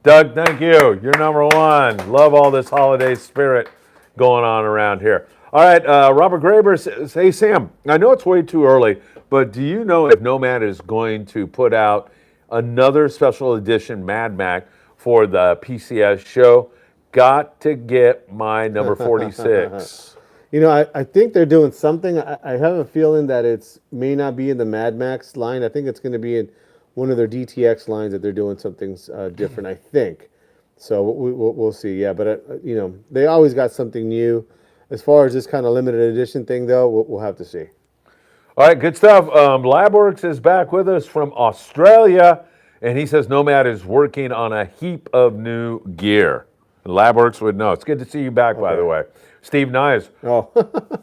Doug, thank you. You're number one. Love all this holiday spirit going on around here. All right, Robert Graber says, hey, Sam, I know it's way too early, but do you know if Nomad is going to put out another special edition Mad Mac for the PCS show? Got to get my number 46. I think they're doing something. I have a feeling that it's may not be in the Mad Max line. I think it's going to be in one of their DTX lines that they're doing something different, I think. So we'll see. Yeah, but they always got something new. As far as this kind of limited edition thing, though, we'll have to see. All right, good stuff. Labworks is back with us from Australia, And he says Nomad is working on a heap of new gear. Labworks would know. It's good to see you back, by the way. Steve Nyes. Oh,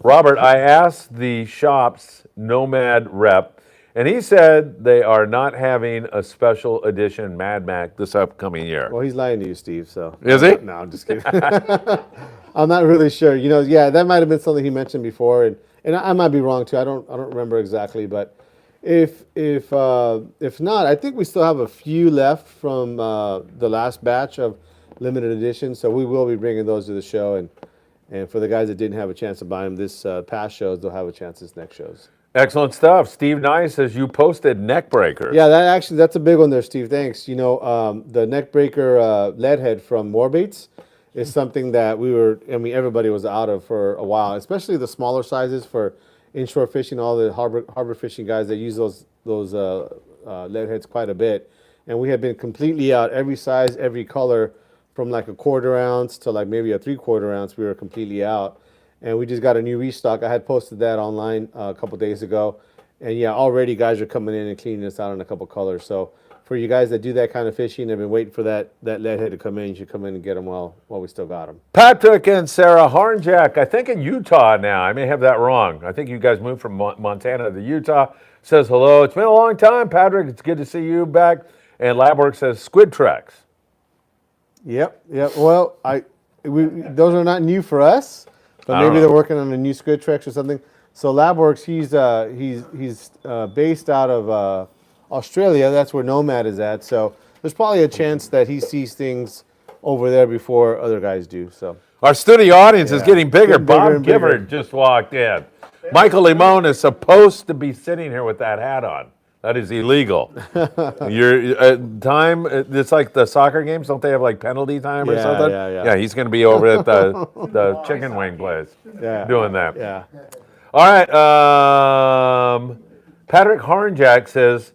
Robert, I asked the shop's Nomad rep, and he said they are not having a special edition Mad Mac this upcoming year. well, he's lying to you, Steve. So Is he? No, I'm just kidding. I'm not really sure. You know, yeah, that might have been something he mentioned before, and I might be wrong too. I don't remember exactly, but if not, I think we still have a few left from the last batch of limited edition. So we will be bringing those to the show, and for the guys that didn't have a chance to buy them this past shows, they'll have a chance this next shows. Excellent stuff. Steve Nye says you posted neck breakers. Yeah, that's a big one there, Steve. Thanks. You know, the neck breaker lead head from Moorbaits is something that everybody was out of for a while, especially the smaller sizes for inshore fishing. All the harbor fishing guys that use those lead heads quite a bit, and we have been completely out. Every size, every color, from like a 1/4 ounce to like maybe a 3/4 ounce, we were completely out. And we just got a new restock. I had posted that online a couple days ago. And yeah, already guys are coming in and cleaning this out in a couple colors. So for you guys that do that kind of fishing, have been waiting for that lead head to come in, you should come in and get them while we still got them. Patrick and Sarah Harnjack, I think in Utah now. I may have that wrong. I think you guys moved from Montana to Utah. Says hello. It's been a long time, Patrick. It's good to see you back. And Labwork says squid tracks. Yep. Well, those are not new for us, but maybe they're working on a new squid tracks or something. So Labworks, he's based out of Australia. That's where Nomad is at. So there's probably a chance that he sees things over there before other guys do. So our studio audience is getting bigger. Getting bigger Bob and bigger. Gibbard just walked in. Michael Limon is supposed to be sitting here with that hat on. That is illegal. Your time, it's like the soccer games. Don't they have like penalty time or something? Yeah. He's going to be over at the chicken wing place doing that. Yeah. All right. Patrick Harnjack says,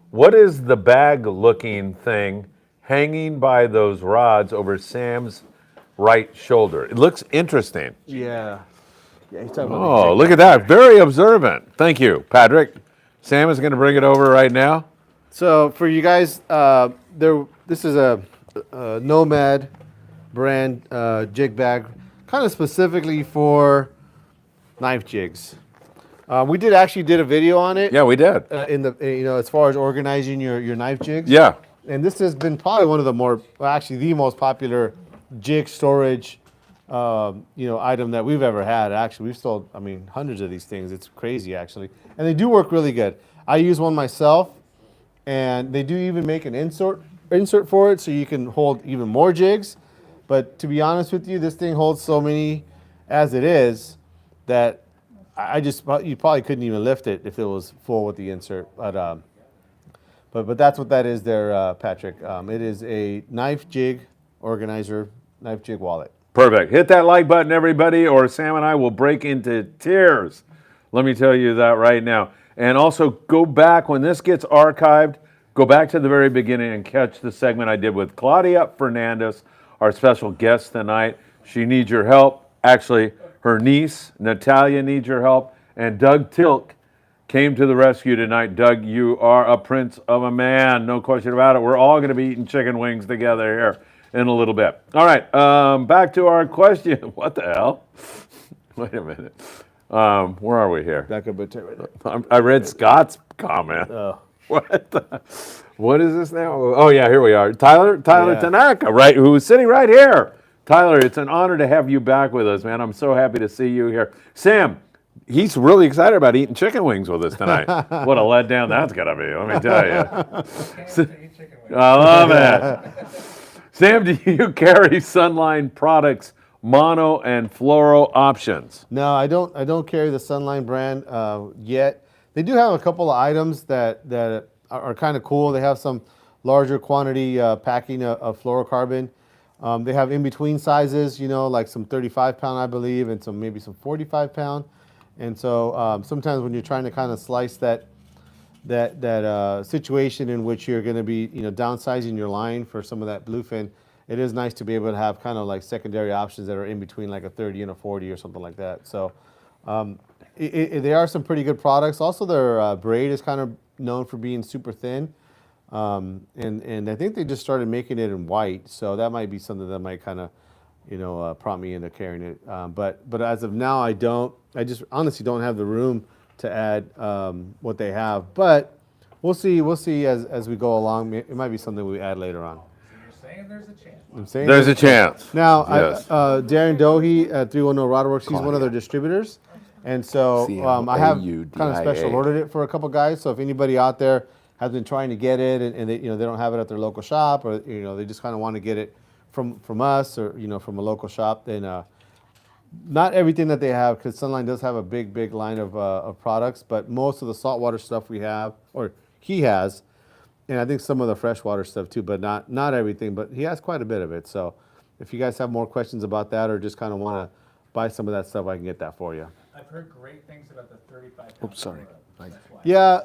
what is the bag-looking thing hanging by those rods over Sam's right shoulder? It looks interesting. Yeah. He's talking about Oh, look at that. Very observant. Thank you, Patrick. Sam is going to bring it over right now. So for you guys, this is a Nomad brand jig bag, kind of specifically for knife jigs. We did a video on it. Yeah, we did. As far as organizing your knife jigs. Yeah. And this has been probably one of the most popular jig storage, item that we've ever had. Actually, we've sold, hundreds of these things. It's crazy, actually. And they do work really good. I use one myself, and they do even make an insert for it, so you can hold even more jigs. But to be honest with you, this thing holds so many as it is that you probably couldn't even lift it if it was full with the insert. But that's what that is there, Patrick. It is a knife jig organizer, knife jig wallet. Perfect. Hit that like button, everybody, or Sam and I will break into tears. Let me tell you that right now. And also go back, when this gets archived, go back to the very beginning and catch the segment I did with Claudia Fernandez, our special guest tonight. She needs your help. Actually, her niece, Natalia, needs your help. And Doug Tilk came to the rescue tonight. Doug, you are a prince of a man, no question about it. We're all going to be eating chicken wings together here in a little bit. All right, back to our question. What the hell? Wait a minute. Where are we here? Back up a bit right there. I read Scott's comment. Oh. What is this now? Oh, yeah, here we are. Tyler Yeah. Tanaka, right, who's sitting right here. Tyler, it's an honor to have you back with us, man. I'm so happy to see you here. Sam, he's really excited about eating chicken wings with us tonight. What a letdown that's going to be, let me tell you. I love it. Sam, do you carry Sunline products, mono and fluoro options? No, I don't carry the Sunline brand yet. They do have a couple of items that are kind of cool. They have some larger quantity packing of fluorocarbon. They have in-between sizes, like some 35-pound, I believe, and maybe some 45-pound. And so sometimes when you're trying to kind of slice that situation in which you're going to be, downsizing your line for some of that bluefin, it is nice to be able to have kind of like secondary options that are in between, like a 30 and a 40 or something like that. So they are some pretty good products. Also, their braid is kind of known for being super thin. And I think they just started making it in white, so that might be something that might kind of, prompt me into carrying it. But as of now, I just honestly don't have the room to add what they have. But we'll see as we go along. It might be something we add later on. You're saying there's a chance. I'm saying There's a chance. now, Yes. Darren Dohe at 310 Rodworks, he's one of their distributors. And so I have kind of special ordered it for a couple guys. So if anybody out there has been trying to get it and they, they don't have it at their local shop, or they just kind of want to get it from us, or from a local shop, then not everything that they have, because Sunline does have a big line of products, but most of the saltwater stuff we have, or he has, and I think some of the freshwater stuff too, but not everything, but he has quite a bit of it. So if you guys have more questions about that, or just kind of want to buy some of that stuff, I can get that for you. I've heard great things about the 35 pound. Oops, sorry. That's why. Yeah,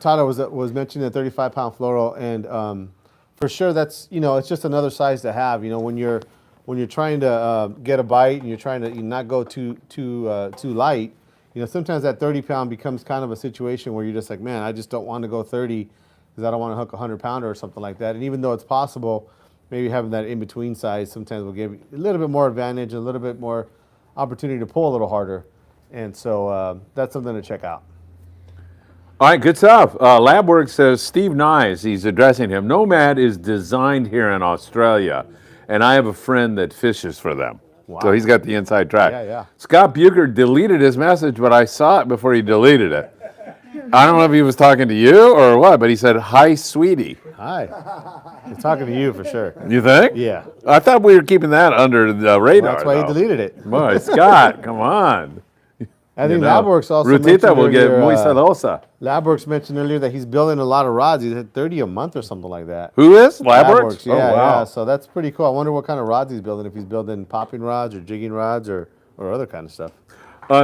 Tyler was mentioning the 35-pound fluoro, and for sure that's it's just another size to have. When you're trying to get a bite and you're trying to not go too light, sometimes that 30-pound becomes kind of a situation where you're just like, man, I just don't want to go 30 because I don't want to hook a 100-pounder or something like that. And even though it's possible, maybe having that in between size sometimes will give you a little bit more advantage, a little bit more opportunity to pull a little harder. And so that's something to check out. All right, good stuff. Labworks says, Steve Nyes, he's addressing him. Nomad is designed here in Australia, and I have a friend that fishes for them. Wow. So he's got the inside track. Yeah. Scott Bucher deleted his message, but I saw it before he deleted it. I don't know if he was talking to you or what, but he said, hi, sweetie. Hi. He's talking to you for sure. You think? Yeah. I thought we were keeping that under the radar. That's why though. he deleted it. Boy, Scott, come on. I think Labworks also Rutita mentioned will get earlier, muy celosa. Labworks mentioned earlier that he's building a lot of rods. He had 30 a month or something like that. Who is? Labworks? Yeah, oh, wow. yeah. So that's pretty cool. I wonder what kind of rods he's building, if he's building popping rods or jigging rods or other kind of stuff.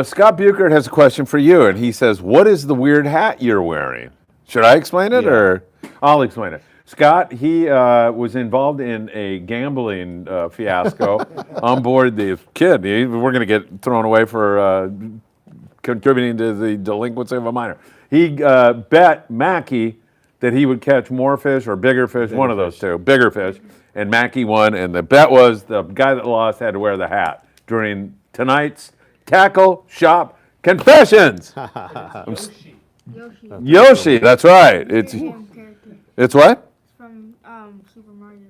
Scott Buchert has a question for you, and he says, what is the weird hat you're wearing? Should I explain it, or? I'll explain it. Scott, he was involved in a gambling fiasco on board the kid. We're going to get thrown away for contributing to the delinquency of a minor. He bet Mackie that he would catch more fish or bigger fish, one of those two, bigger fish, and Mackie won, and the bet was the guy that lost had to wear the hat during tonight's Tackle Shop Confessions. Yoshi, that's right. It's what? From Super Mario.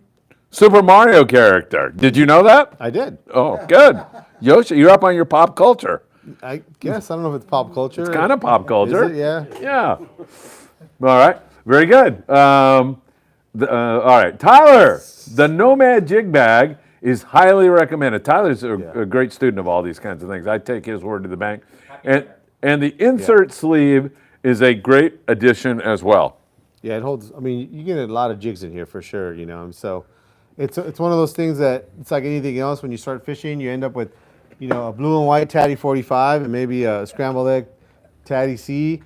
Super Mario character. Did you know that? I did. Oh, good. Yoshi, you're up on your pop culture. I guess. I don't know if it's pop culture. It's kind of pop culture. Is it? Yeah. Yeah. All right. Very good. All right. Tyler, the Nomad jig bag is highly recommended. Tyler's a great student of all these kinds of things. I take his word to the bank. And the insert sleeve is a great addition as well. Yeah, it holds. I mean, you get a lot of jigs in here for sure. So it's one of those things that it's like anything else. When you start fishing, you end up with, a blue and white Tatty 45 and maybe a scrambled egg Tatty C,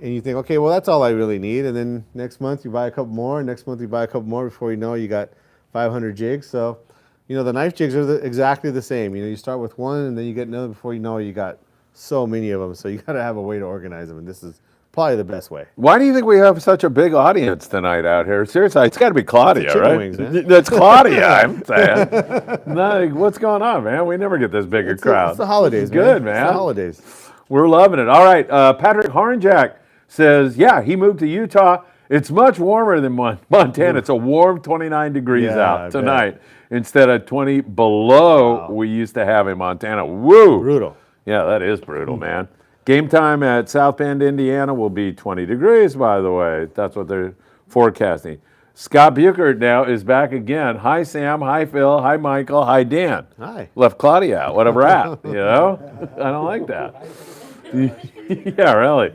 and you think, okay, well that's all I really need. And then next month you buy a couple more, and next month you buy a couple more. Before you know, you got 500 jigs. So, the knife jigs are exactly the same. You start with one, and then you get another. Before you know, you got so many of them. So you got to have a way to organize them, and this is probably the best way. Why do you think we have such a big audience tonight out here? Seriously, it's got to be Claudia, Chicken right? wings, man. That's Claudia, I'm saying. No, what's going on, man? We never get this big a crowd. It's the holidays, Good, man. man. It's the holidays. We're loving it. All right, Patrick Hornjack says, yeah, he moved to Utah. It's much warmer than Montana. It's a warm 29 degrees out tonight instead of 20 below we used to have in Montana. Woo! Brutal. Yeah, that is brutal, man. Game time at South Bend, Indiana will be 20 degrees, by the way. That's what they're forecasting. Scott Buchert now is back again. Hi, Sam. Hi, Phil. Hi, Michael. Hi, Dan. Hi. Left Claudia out. What a rat, I don't like that. Yeah, really.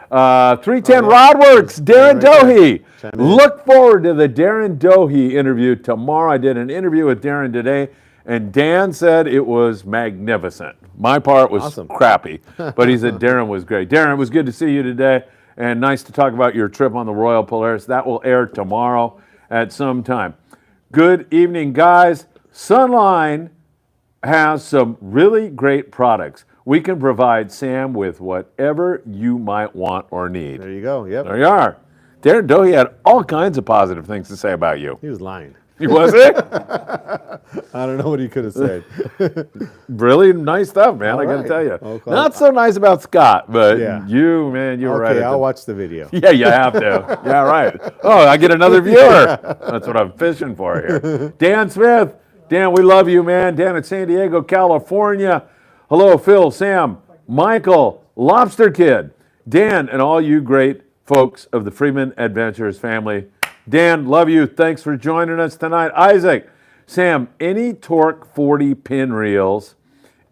310 Rodworks, Darren Dohe. Look forward to the Darren Dohe interview tomorrow. I did an interview with Darren today, and Dan said it was magnificent. My part was crappy, but he said Darren was great. Darren, it was good to see you today, and nice to talk about your trip on the Royal Polaris. That will air tomorrow at some time. Good evening, guys. Sunline has some really great products. We can provide Sam with whatever you might want or need. There you go. Yep. There you are. Darren Dohe had all kinds of positive things to say about you. He was lying. Was it? I don't know what he could have said. Really nice stuff, man. I got to right. tell you. Okay. Not so nice about Scott, but Yeah. you, man, you were right. Okay, at I'll the- watch the video. Yeah, you have to. Yeah, right. Oh, I get another viewer. That's what I'm fishing for here. Dan Smith. Dan, we love you, man. Dan at San Diego, California. Hello, Phil, Sam, Michael, Lobster Kid, Dan, and all you great folks of the Friedman Adventures family. Dan, love you. Thanks for joining us tonight. Isaac, Sam, any Torque 40 pin reels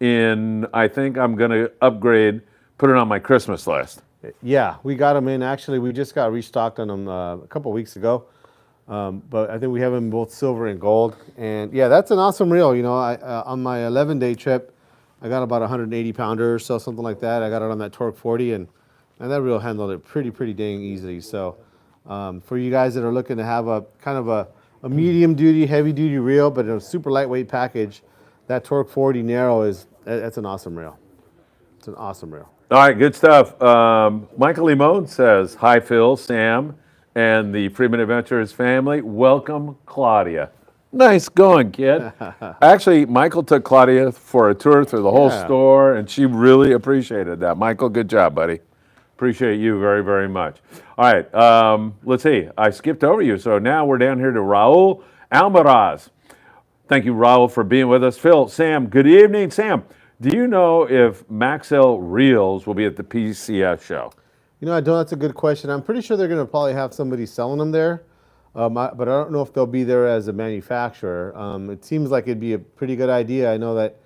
I think I'm going to upgrade, put it on my Christmas list. Yeah, we got them in. Actually, we just got restocked on them a couple weeks ago. But I think we have them both silver and gold. And yeah, that's an awesome reel. You know, on my 11-day trip, I got about a 180 pounder or so, something like that. I got it on that Torque 40, and that reel handled it pretty dang easily. So for you guys that are looking to have a kind of a medium duty, heavy duty reel, but in a super lightweight package, that Torque 40 narrow that's an awesome reel. It's an awesome reel. All right, good stuff. Michael Limon says, hi, Phil, Sam, and the Friedman Adventures family. Welcome, Claudia. Nice going, kid. Actually, Michael took Claudia for a tour through the whole Yeah. store, and she really appreciated that. Michael, good job, buddy. Appreciate you very much. All right, let's see. I skipped over you, so now we're down here to Raul Almaraz. Thank you, Raul, for being with us. Phil, Sam, good evening. Sam, do you know if Maxell Reels will be at the PCS show? You know, I don't. That's a good question. I'm pretty sure they're going to probably have somebody selling them there, but I don't know if they'll be there as a manufacturer. It seems like it'd be a pretty good idea. I know that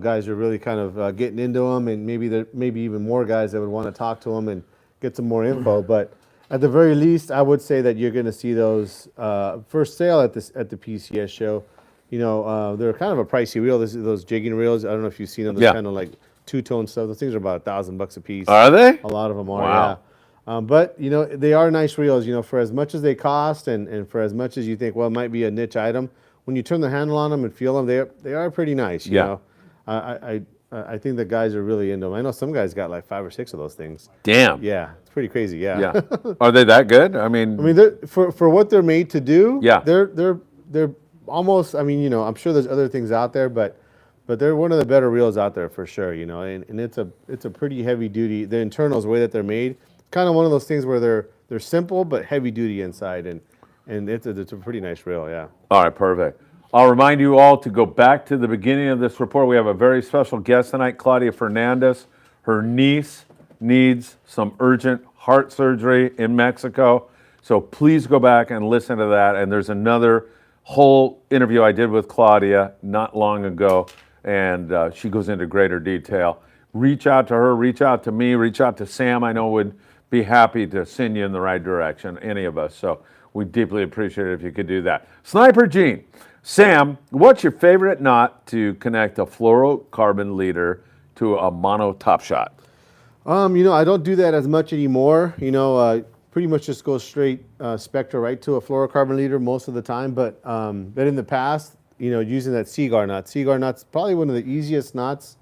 guys are really kind of getting into them, and maybe even more guys that would want to talk to them and get some more info. But at the very least, I would say that you're going to see those first sale at the PCS show. You know, they're kind of a pricey reel. Those jigging reels. I don't know if you've seen them. They're Yeah. kind of like two-tone stuff. Those things are about $1,000 a piece. Are they? A lot of them are, Wow. yeah. But, you know, they are nice reels, you know, for as much as they cost and for as much as you think, well, it might be a niche item, when you turn the handle on them and feel them, they are pretty nice, you Yeah. know. I think the guys are really into them. I know some guys got like 5 or 6 of those things. Damn. Yeah, it's pretty crazy, yeah. Yeah. Are they that good? I mean, for what they're made to do, Yeah. they're almost, I mean, you know, I'm sure there's other things out there, but they're one of the better reels out there for sure, you know, and it's a pretty heavy duty. The internals, the way that they're made, kind of one of those things where they're simple but heavy duty inside, and it's a pretty nice reel, yeah. all right, perfect. I'll remind you all to go back to the beginning of this report. We have a very special guest tonight, Claudia Fernandez. Her niece needs some urgent heart surgery in Mexico. So please go back and listen to that. And there's another whole interview I did with Claudia not long ago, and she goes into greater detail. Reach out to her, reach out to me, reach out to Sam. I know would be happy to send you in the right direction, any of us. So we deeply appreciate it if you could do that. Sniper Gene. Sam, what's your favorite knot to connect a fluorocarbon leader to a mono top shot? You know, I don't do that as much anymore. You know, pretty much just go straight Spectra right to a fluorocarbon leader most of the time. But in the past, you know, using that cigar knot. Cigar knot's probably one of the easiest knots.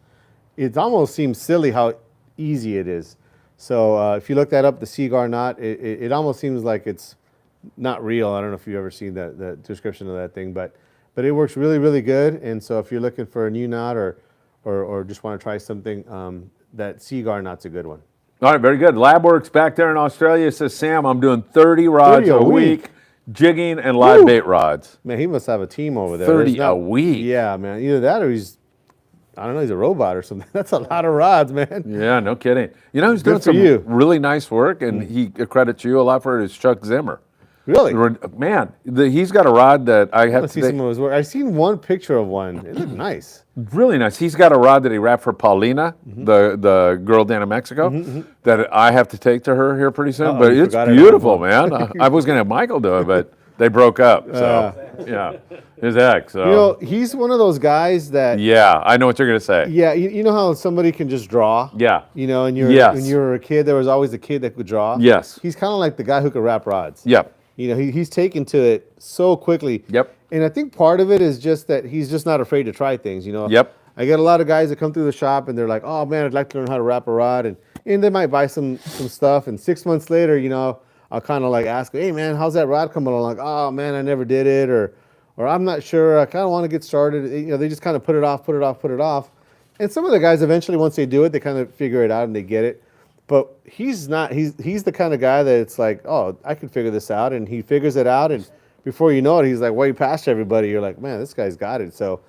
It almost seems silly how easy it is. So if you look that up, the cigar knot, it almost seems like it's not real. I don't know if you've ever seen the description of that thing, but it works really good. And so if you're looking for a new knot or just want to try something, that cigar knot's a good one. All right, very good. Labworks back there in Australia says, Sam, I'm doing 30 rods 30 a a week, jigging and live Woo! bait rods. Man, he must have a team over there. 30 There's not- a week? Yeah, man. Either that or I don't know, he's a robot or something. That's a lot of rods, man. Yeah, no kidding. You know who's doing Good for some you. really nice work, and he credits you a lot for it, is Chuck Zimmer. Really? Man, he's got a rod that I I have want to see some of his work. I've seen one picture of one. It looked nice. really nice. He's got a rod that he wrapped for Paulina, the girl down in Mexico, that I have to take to her here pretty soon. Uh-oh, but you it's forgot it. beautiful, man. I was going to have Michael do it, but they broke up. So, yeah, his ex. So. You know, he's one of those guys that, Yeah, I know what you're going to say. yeah, you know how somebody can just draw? Yeah. You know, and Yes. when you were a kid, there was always a kid that could draw. Yes. He's kind of like the guy who could wrap rods. Yep. You know, he's taken to it so quickly. Yep. And I think part of it is just that he's just not afraid to try things, you know. Yep. I get a lot of guys that come through the shop and they're like, oh man, I'd like to learn how to wrap a rod. And they might buy some stuff. And 6 months later, you know, I'll kind of like ask, hey man, how's that rod coming along? Like, oh man, I never did it, or I'm not sure. I kind of want to get started. You know, they just kind of put it off. And some of the guys eventually, once they do it, they kind of figure it out and they get it. But he's not. He's the kind of guy that it's like, oh, I can figure this out, and he figures it out, and before you know it, he's like way past everybody. You're like, man, this guy's got it. So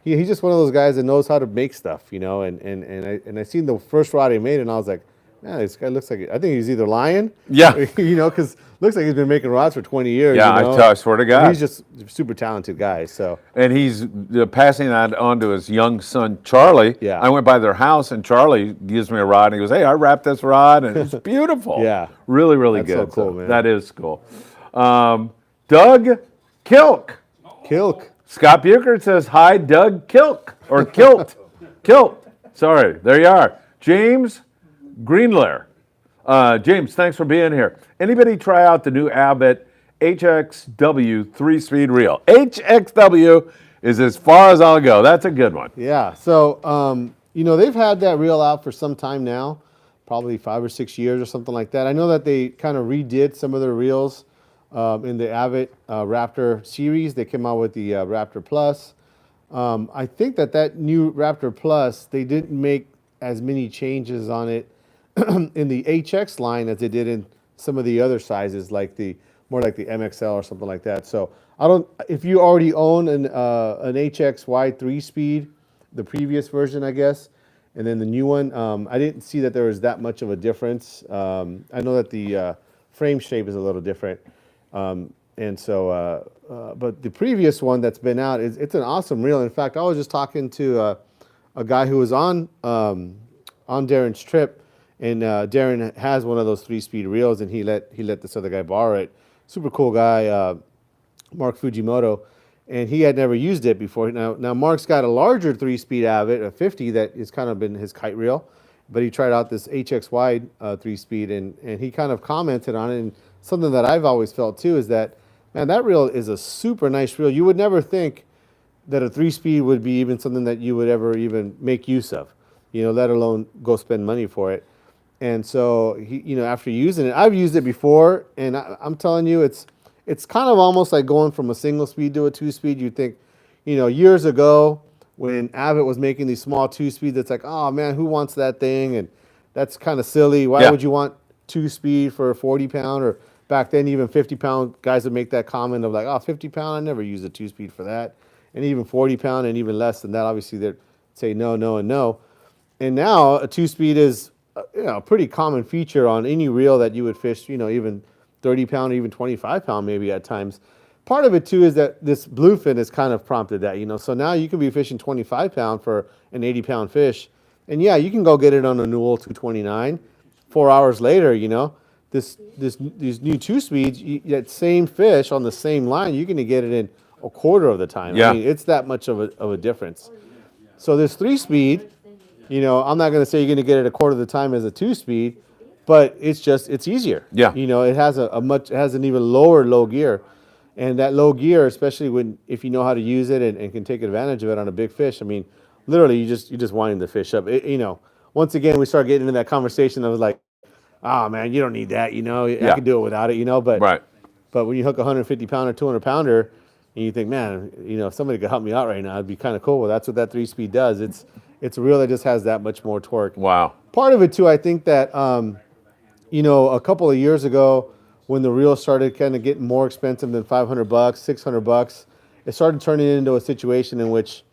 he's just one of those guys that knows how to make stuff, you know. And I seen the first rod he made, and I was like, man, this guy looks like, I think he's either lying, Yeah. you know, because looks like he's been making rods for 20 years. Yeah, you know? I swear to God. He's just a super talented guy. So And he's passing that on to his young son, Charlie. Yeah. I went by their house, and Charlie gives me a rod, and he goes, hey, I wrapped this rod, and it's beautiful. Yeah. Really, really That's so good. cool, man. That is cool. Doug Kilk. Kilk. Scott Buchert says, hi, Doug Kilk. Or Kilt. Kilt. Sorry, there you are. James Greenlair. James, thanks for being here. Anybody try out the new Abbott HXW 3-speed reel? HXW is as far as I'll go. That's a good one. Yeah. So, you know, they've had that reel out for some time now, probably 5 or 6 years or something like that. I know that they kind of redid some of their reels in the Abbott Raptor series. They came out with the Raptor Plus. I think that new Raptor Plus, they didn't make as many changes on it in the HX line as they did in some of the other sizes, like more like the MXL or something like that. So if you already own an HXY 3-speed, the previous version, I guess, and then the new one, I didn't see that there was that much of a difference. I know that the frame shape is a little different. And so, but the previous one that's been out, it's an awesome reel. In fact, I was just talking to a guy who was on Darren's trip, and Darren has one of those 3-speed reels, and he let this other guy borrow it. Super cool guy, Mark Fujimoto, and he had never used it before. Now Mark's got a larger 3-speed Abbott, a 50, that has kind of been his kite reel, but he tried out this HX wide 3-speed, and he kind of commented on it. And something that I've always felt too is that, man, that reel is a super nice reel. You would never think that a 3-speed would be even something that you would ever even make use of, you know, let alone go spend money for it. And so he, you know, after using it, I've used it before, and I'm telling you, it's kind of almost like going from a single speed to a 2-speed. You think, you know, years ago when Abbott was making these small 2-speeds, it's like, oh man, who wants that thing? And that's kind of silly. Why would you want 2-speed for a 40-pound? Or back then, even 50-pound guys would make that comment of like, oh, 50-pound, I never use a 2-speed for that. And even 40-pound and even less than that, obviously they'd say no, no, and no. And now a 2-speed is, you know, a pretty common feature on any reel that you would fish, you know, even 30-pound, even 25-pound maybe at times. Part of it too is that this bluefin has kind of prompted that, you know. So now you can be fishing 25-pound for an 80-pound fish, and yeah, you can go get it on a Newell 229. 4 hours later, you know, these new 2-speeds, that same fish on the same line, you're going to get it in a quarter of the time. Yeah. I mean, it's that much of a difference. So this 3-speed, you know, I'm not going to say you're going to get it a quarter of the time as a 2-speed, but it's easier. Yeah. You know, it has it has an even low gear, and that low gear, especially if you know how to use it and can take advantage of it on a big fish. I mean, literally, you just winding the fish up. You know, once again, we start getting into that conversation. I was like, oh man, you don't need that. You know, I can do it without it. You know, but Right. But when you hook a 150-pounder, 200-pounder, and you think, man, you know, if somebody could help me out right now, it'd be kind of cool. Well, that's what that 3-speed does. It's a reel that just has that much more torque. Wow. Part of it too, I think that, you know, a couple of years ago when the reel started kind of getting more expensive than $500, $600, it started turning into a situation in which,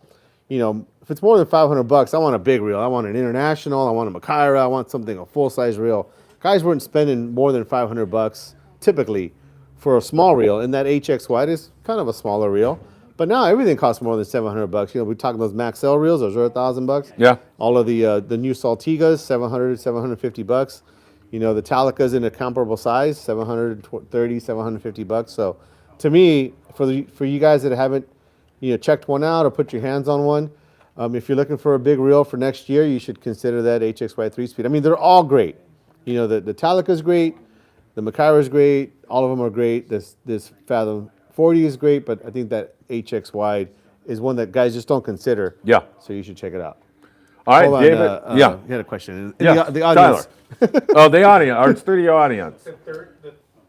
you know, if it's more than $500, I want a big reel. I want an international. I want a Macaira. I want something, a full-size reel. Guys weren't spending more than $500 typically for a small reel, and that HX wide is kind of a smaller reel. But now everything costs more than $700. You know, we're talking those Max L reels; those are $1,000. Yeah. All of the new Saltigas, $750. You know, the Talicas in a comparable size, $730, $750. So, to me, for you guys that haven't, you know, checked one out or put your hands on one, if you're looking for a big reel for next year, you should consider that HXY 3-speed. I mean, they're all great. You know, the Talica's great, the Macaira's great, all of them are great. This Fathom 40 is great, but I think that HX wide is one that guys just don't consider. Yeah. So you should check it out. All right, Hold on, David. you had a question. Yeah, The audience. Tyler. Oh, the audience, our studio audience. The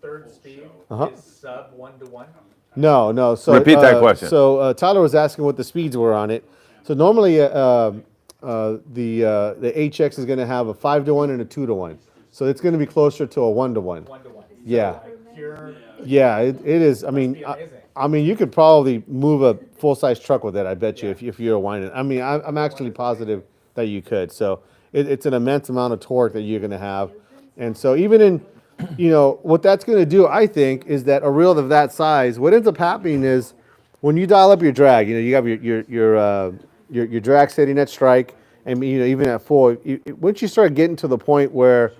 third bird speed Uh-huh. is sub 1-to-1? No. So Repeat that question. So Tyler was asking what the speeds were on it. So normally, the HX is going to have a 5-to-1 and a 2-to-1. So it's going to be closer to a 1-to-1. 1-to-1. Yeah. Like pure, Yeah, it is. I mean, be amazing. I mean, you could probably move a full-size truck with it. I bet you, if you're a winding. I mean, I'm actually positive that you could. So it's an immense amount of torque that you're going to have, and so even in, what that's going to do, I think, is that a reel of that size, what ends up happening is when you dial up your drag, you have your drag setting at strike, and even at full. Once you start getting to the point where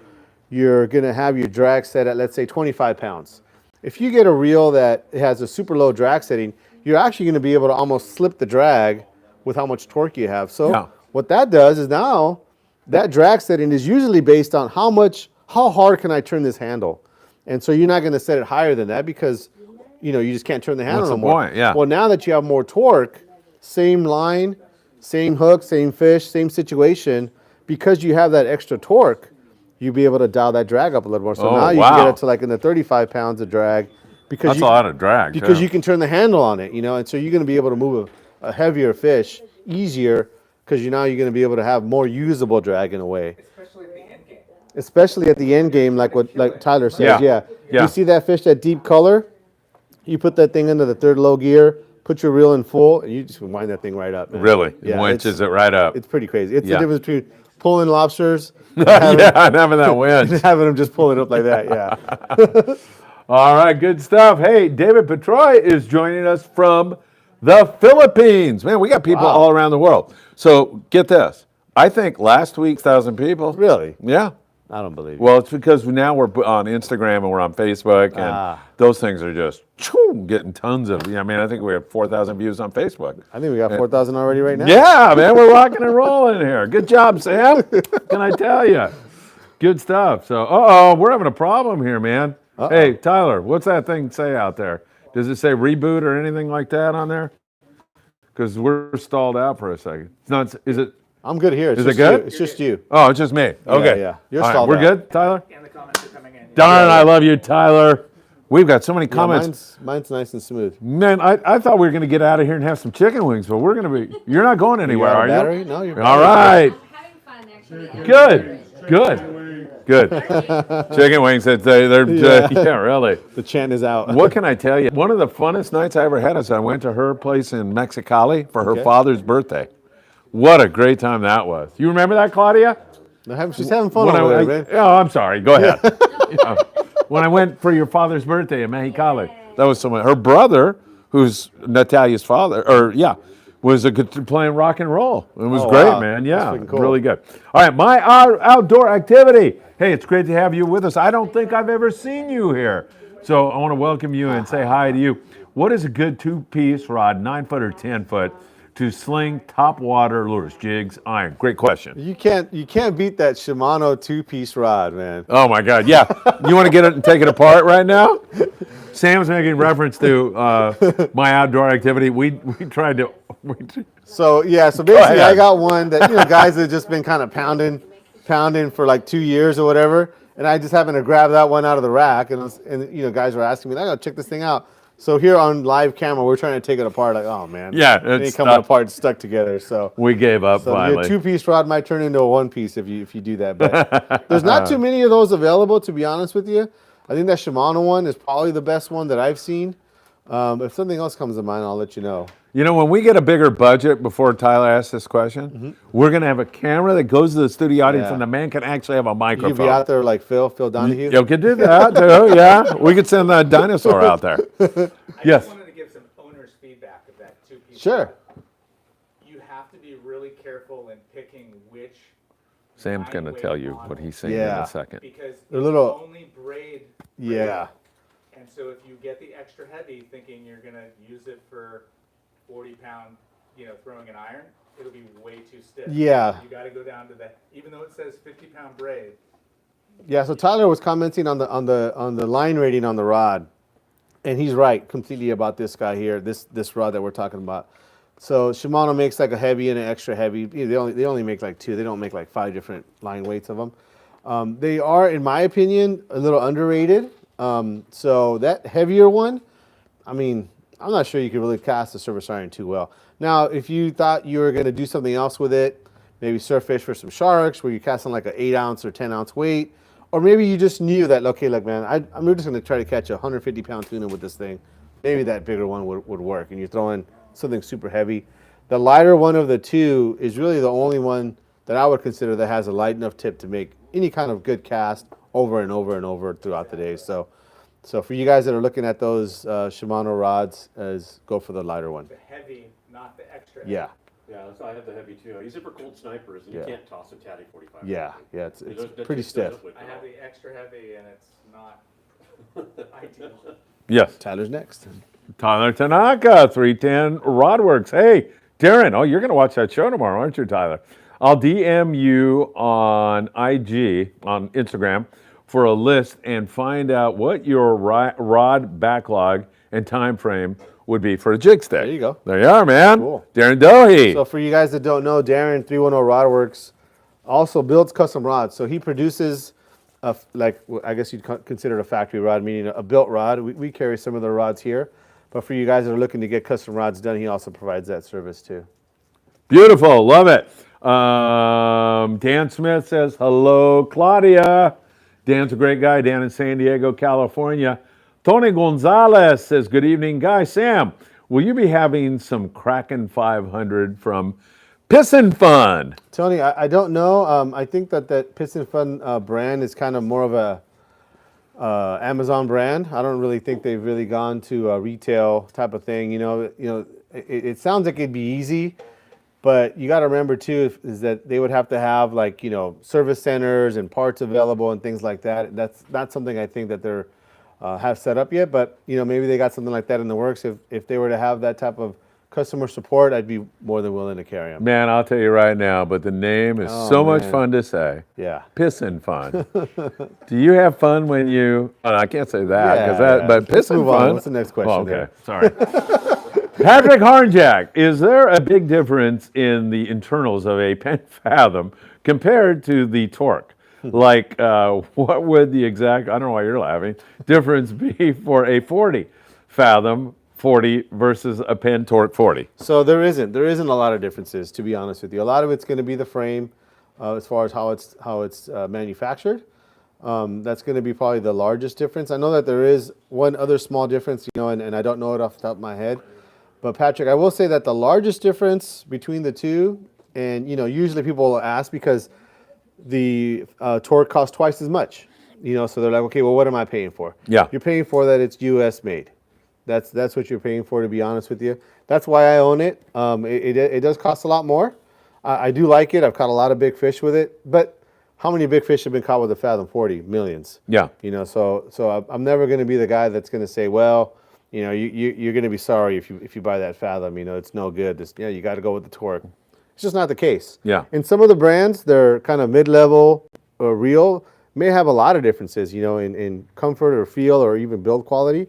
you're going to have your drag set at, let's say, 25 pounds. If you get a reel that has a super low drag setting, you're actually going to be able to almost slip the drag with how much torque you have. So what that does is now that drag setting is usually based on how hard can I turn this handle? And so you're not going to set it higher than that because, you just can't turn the handle What's no the more. point? Yeah. Well, now that you have more torque, same line, same hook, same fish, same situation, because you have that extra torque, you'll be able to dial that drag up a little more. So now you can get it to like in the 35 pounds of drag. Because That's a lot of drag. Because too. you can turn the handle on it, and so you're going to be able to move a heavier fish easier because now you're going to be able to have more usable drag in a way. especially at the end game. Especially at the end game, like Tyler says. Yeah. You see that fish, that deep color? You put that thing into the third low gear, put your reel in full, and you just wind that thing right up. Man. Really? Yeah, Winches it right up. It's pretty crazy. It's Yeah. the difference between pulling lobsters Yeah, and having that winch. and having them just pull it up like that. Yeah. All right, good stuff. Hey, David Petroy is joining us from the Philippines. Man, we got people all around the world. So get this. I think last week, 1,000 people. Really? Yeah. I don't believe it. Well, it's because now we're on Instagram and we're on Facebook, and those things are just getting tons of. I think we have 4,000 views on Facebook. I think we got 4,000 already right now. Yeah, man, we're rocking and rolling here. Good job, Sam. Can I tell you? Good stuff. So, we're having a problem here, man. Hey, Tyler, what's that thing say out there? Does it say reboot or anything like that on there? Because we're stalled out for a second. It's not. Is it? I'm good here. Is it good? It's just you. Oh, it's just me. Okay. Yeah. You're All right, stalled we're out. good, Tyler? And the comments are coming in. Darn, I love you, Tyler. We've got so many comments. Mine's nice and smooth. Man, I thought we were going to get out of here and have some chicken wings, but we're going to be. You're not going anywhere, out of are battery? you? No, you're All battery. right. Having fun, actually. Good. Chicken wings. They're yeah, really. The chant is out. What can I tell you? One of the funnest nights I ever had is I went to her place in Mexicali for her father's birthday. What a great time that was. You remember that, Claudia? She's having fun When over I- there, man. Oh, I'm sorry. Go ahead. When I went for your father's birthday in Mexicali, that was someone. Her brother, who's Natalia's father, was playing rock and roll. It was great, wow. man. That's Yeah, freaking cool. really good. All right, my outdoor activity. Hey, it's great to have you with us. I don't think I've ever seen you here, so I want to welcome you and say hi to you. What is a good two-piece rod, 9-foot or 10-foot, to sling top water lures, jigs, iron? Great question. You can't beat that Shimano 2-piece rod, man. Oh my God, yeah. You want to get it and take it apart right now? Sam's making reference to my outdoor activity. We tried to. So basically I got one that guys have just been kind of pounding for like 2 years or whatever, and I just happened to grab that one out of the rack, and guys were asking me, I gotta check this thing out. So here on live camera, we're trying to take it apart. Like, oh man, Yeah, it ain't it's coming stuck. apart, stuck together. So We gave up So finally. your 2-piece rod might turn into a 1-piece if you do that. But there's not too many of those available, to be honest with you. I think that Shimano one is probably the best one that I've seen. If something else comes to mind, I'll let you know. When we get a bigger budget, before Tyler asks this question, we're going to have a camera that goes to the studio audience, Yeah. and the man can actually have a You microphone. could be out there like Phil Donahue. You could do that, too, yeah. We could send the dinosaur out there. I Yes. just wanted to give some owner's feedback of that two-piece. Sure. rod. You have to be really careful in picking which. Sam's going to line tell weight you model, what he's saying in Yeah. a second. because They're it's little- only braid. Yeah. And so if you get the extra heavy thinking you're gonna use it for 40-pound, throwing an iron, it'll be way too stiff. Yeah. You gotta go down to that, even though it says 50-pound braid. Yeah, so Tyler was commenting on the line rating on the rod, and he's right completely about this guy here, this rod that we're talking about. So Shimano makes like a heavy and an extra heavy. They only make like 2. They don't make like 5 different line weights of them. They are, in my opinion, a little underrated. So that heavier one, I mean, I'm not sure you could really cast a surface iron too well. Now, if you thought you were going to do something else with it, maybe surf fish for some sharks, where you're casting like an 8-ounce or 10-ounce weight, or maybe you just knew that, okay, look, man, I'm just going to try to catch a 150-pound tuna with this thing. Maybe that bigger one would work, and you're throwing something super heavy. The lighter one of the two is really the only one that I would consider that has a light enough tip to make any kind of good cast over and over and over throughout the day. So for you guys that are looking at those Shimano rods, go for the lighter one. The heavy, not the extra heavy. Yeah, Yeah, so I have the heavy too. I use it for cold snipers, and Yeah. you can't toss a Tatty 45. yeah, it's That pretty just doesn't stiff. whip I at have all. the extra heavy and it's not ideal. Yes. Tyler's next. Tyler Tanaka, 310 Rodworks. Hey, Darren, oh, you're going to watch that show tomorrow, aren't you, Tyler? I'll DM you on IG, on Instagram, for a list and find out what your rod backlog and time frame would be for a jig stick. There you go. There you are, man. Cool. Darren Dohe. So for you guys that don't know, Darren 310 Rodworks also builds custom rods. So he produces, I guess you'd consider it a factory rod, meaning a built rod. We carry some of the rods here. But for you guys that are looking to get custom rods done, he also provides that service too. Beautiful. Love it. Dan Smith says, hello, Claudia. Dan's a great guy. Dan in San Diego, California. Tony Gonzalez says, good evening, guys. Sam, will you be having some Kraken 500 from Pissin Fun? Tony, I don't know. I think that Piston Fun brand is kind of more of a Amazon brand. I don't really think they've really gone to a retail type of thing. It sounds like it'd be easy, but you got to remember too is that they would have to have service centers and parts available and things like that. That's not something I think that they're have set up yet. But maybe they got something like that in the works. If they were to have that type of customer support, I'd be more than willing to carry them. Man, I'll tell you right now, but the name is much fun to say. Yeah. Pissin Fun. Do you have fun when you? Oh, I can't say that Yeah. but Let's Pissin move on. Fun. What's the next question Oh, okay, there? sorry. Patrick Harnjack, is there a big difference in the internals of a Penn Fathom compared to the Torque? Like, what would the exact, I don't know why you're laughing, difference be for a 40 Fathom 40 versus a Penn Torque 40? So there isn't a lot of differences, to be honest with you. A lot of it's going to be the frame, as far as how it's manufactured. That's going to be probably the largest difference. I know that there is one other small difference, and I don't know it off the top of my head. But Patrick, I will say that the largest difference between the two, and usually people will ask because the Torque costs twice as much. So they're like, okay, well, what am I paying for? Yeah. You're paying for that it's U.S. made. That's what you're paying for, to be honest with you. That's why I own it. It does cost a lot more. I do like it. I've caught a lot of big fish with it. But how many big fish have been caught with a Fathom 40? Millions. Yeah. So I'm never going to be the guy that's going to say, well, you're going to be sorry if you buy that Fathom. It's no good. You got to go with the Torque. It's just not the case. Yeah. And some of the brands, they're kind of mid-level or reel, may have a lot of differences, in comfort or feel or even build quality.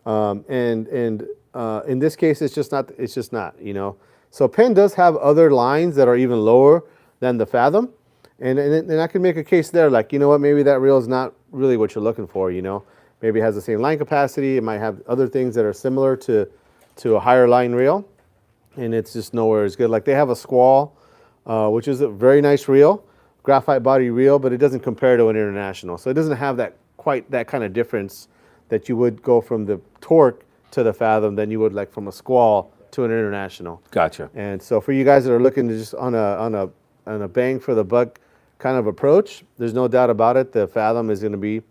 In this case, it's just not. So Penn does have other lines that are even lower than the Fathom, and I can make a case there, like, maybe that reel is not really what you're looking for. Maybe it has the same line capacity. It might have other things that are similar to a higher line reel, and it's just nowhere as good. Like they have a Squall, which is a very nice reel, graphite body reel, but it doesn't compare to an International. So it doesn't have quite that kind of difference that you would go from the Torque to the Fathom than you would like from a Squall to an International. Gotcha. And so for you guys that are looking to just on a bang for the buck kind of approach, there's no doubt about it. The Fathom is going to be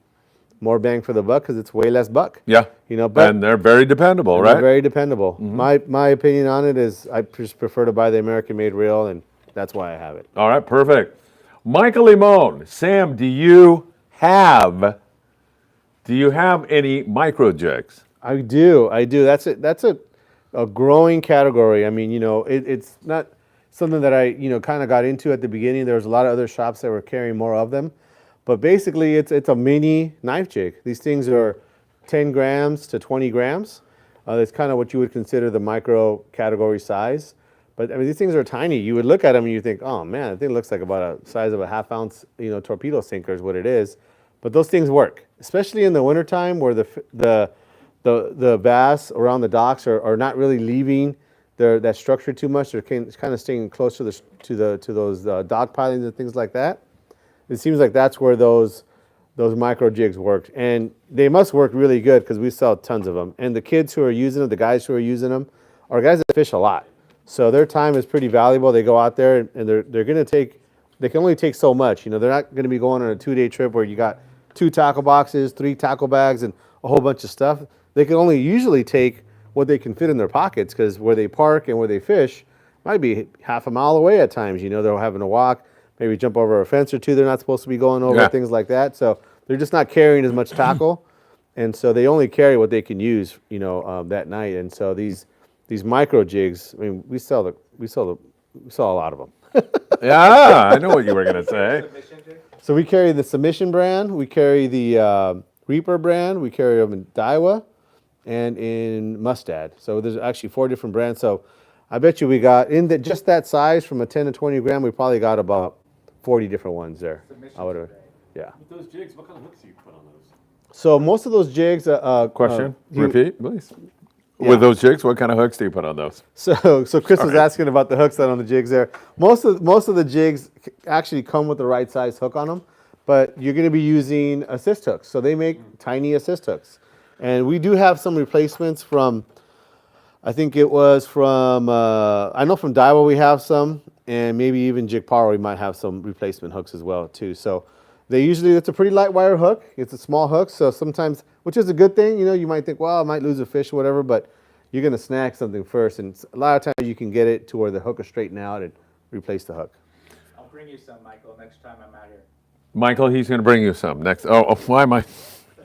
more bang for the buck because it's way less buck. Yeah. But and they're very dependable, they're right? very dependable. My opinion on it is I just prefer to buy the American-made reel, and that's why I have it. All right, perfect. Michael Limon, Sam, do you have any micro jigs? I do. That's a growing category. I mean, it's not something that I, kind of got into at the beginning. There was a lot of other shops that were carrying more of them. But basically, it's a mini knife jig. These things are 10 grams to 20 grams. That's kind of what you would consider the micro category size. But I mean, these things are tiny. You would look at them and you think, oh man, that thing looks like about a size of a 1/2 ounce, torpedo sinker is what it is. But those things work, especially in the wintertime where the bass around the docks are not really leaving that structure too much. They're kind of staying close to those dock pilings and things like that. It seems like that's where those micro jigs worked, and they must work really good because we sell tons of them. And the kids who are using them, the guys who are using them, are guys that fish a lot, so their time is pretty valuable. They go out there and they're going to take. They can only take so much. They're not going to be going on a 2-day trip where you got 2 tackle boxes, 3 tackle bags, and a whole bunch of stuff. They can only usually take what they can fit in their pockets because where they park and where they fish might be half a mile away at times. They're having to walk, maybe jump over a fence or two they're not supposed to be going over, things like that. So they're just not carrying as much tackle, and so they only carry what they can use, that night. And so these micro jigs, I mean, we sell a lot of them. Yeah, I know what you were going to say. So we carry the Submission brand, we carry the Reaper brand, we carry them in Daiwa and in Mustad. So there's actually 4 different brands. So I bet you we got, just that size from a 10 to 20 gram, we probably got about 40 different ones there. Yeah. With those jigs, what kind of hooks do you put on those? So most of those jigs... Question, repeat, please. Yeah. With those jigs, what kind of hooks do you put on those? So Chris was asking about the hooks on the jigs there. Most of the jigs actually come with the right size hook on them, but you're going to be using assist hooks. So they make tiny assist hooks. And we do have some replacements from, I think it was from, I know from Daiwa we have some, and maybe even Jig Power we might have some replacement hooks as well too. So it's a pretty light wire hook. It's a small hook, so sometimes, which is a good thing. You might think, well, I might lose a fish or whatever, but you're going to snag something first. And a lot of times you can get it to where the hook is straightened out and replace the hook. I'll bring you some, Michael, next time I'm out here. Michael, he's going to bring you some next. Oh, why am I?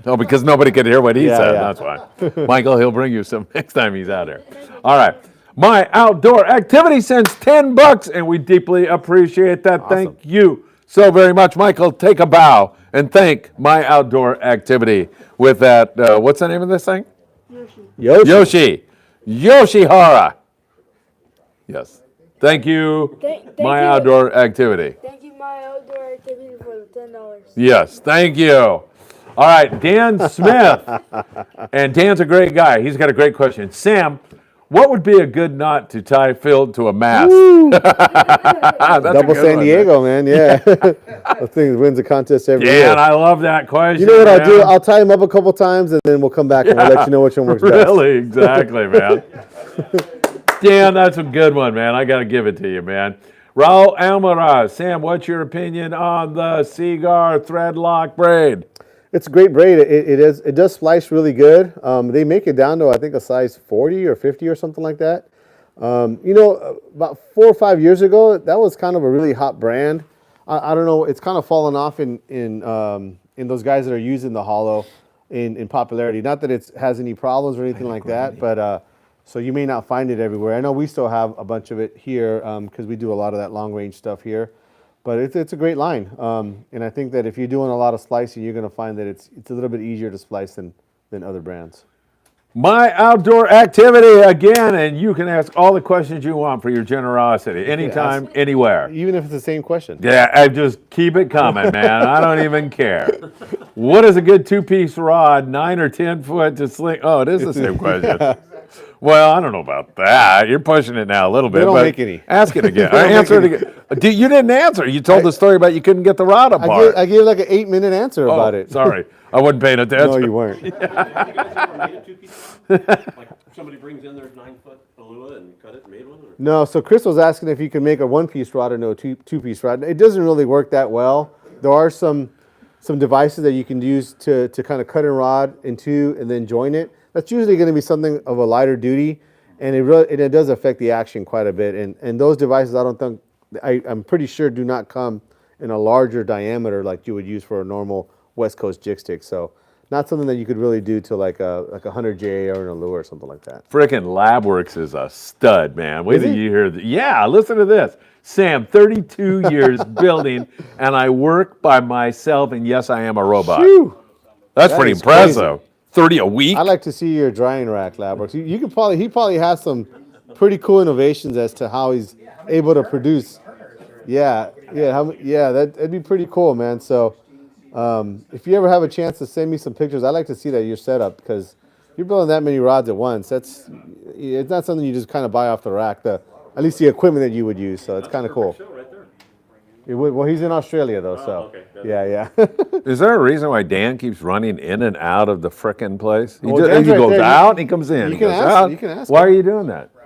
Oh, because nobody could hear what he said. Yeah. That's why. Michael, he'll bring you some next time he's out here. All right. My Outdoor Activity sends $10, and we deeply appreciate that. Awesome. Thank you so very much. Michael, take a bow and thank My Outdoor Activity with that. What's the name of this thing? Yoshihara. Yes. Thank you, Thank My you. Outdoor Activity. Thank you, My Outdoor Activity, for the $10. Yes, thank you. All right, Dan Smith. And Dan's a great guy. He's got a great question. Sam, what would be a good knot to tie Phil to a mast? Double San Diego, man. Yeah. That thing wins a contest every year. Dan, I love that question. You know what I'll do? man. I'll tie him up a couple times, and then we'll come back and we'll let you know which one works best. Really, exactly, man. Dan, that's a good one, man. I got to give it to you, man. Raul Almaraz. Sam, what's your opinion on the Seagar thread lock braid? It's a great braid. It does splice really good. They make it down to, I think, a size 40 or 50 or something like that. About 4 or 5 years ago, that was kind of a really hot brand. I don't know. It's kind of fallen off in those guys that are using the hollow in popularity. Not that it has any problems or anything like that, but so you may not find it everywhere. I know we still have a bunch of it here because we do a lot of that long range stuff here. But it's a great line, and I think that if you're doing a lot of splicing, you're going to find that it's a little bit easier to splice than other brands. My Outdoor Activity again, and you can ask all the questions you want for your generosity, anytime, anywhere. Even if it's the same question. Yeah, I just keep it coming, man. I don't even care. What is a good 2-piece rod, 9 or 10 foot to sling? Oh, it is the same question. Well, I don't know about that. You're pushing it now a little bit. They don't but make any. Ask it again. Answer it again. You didn't answer. You told the story about you couldn't get the rod apart. I gave like an 8-minute answer about it. Sorry. I wasn't paying attention. No, you weren't. You guys ever made a 2-piece? Like somebody brings in their 9-foot Alua and cut it and made one? Or? No, so Chris was asking if you can make a 1-piece rod or no 2-piece rod. It doesn't really work that well. There are some devices that you can use to kind of cut a rod in two and then join it. That's usually going to be something of a lighter duty, and it does affect the action quite a bit. And those devices, I'm pretty sure do not come in a larger diameter like you would use for a normal West Coast jig stick. So not something that you could really do to like a 100J or an Alua or something like that. Frickin' Labworks is a stud, man. Wait Is till he? you hear yeah, listen to this. Sam, 32 years building, and I work by myself, and yes, I am a robot. Phew. That's That pretty is impressive. 30 a week? I'd like to see your drying rack, Labworks. He probably has some pretty cool innovations as to how he's able to produce. Yeah, that'd be pretty cool, man. So If you ever have a chance to send me some pictures, I'd like to see that your setup because you're building that many rods at once. It's not something you just kind of buy off the rack. At least the equipment that you would use. So it's kind of cool. Show right there. Well, he's in Australia though, so okay. yeah. Is there a reason why Dan keeps running in and out of the frickin' place? He, Well, Dan's he right goes there. out and he comes in. You He can goes ask- out. you can ask Why him. are you doing that? I'm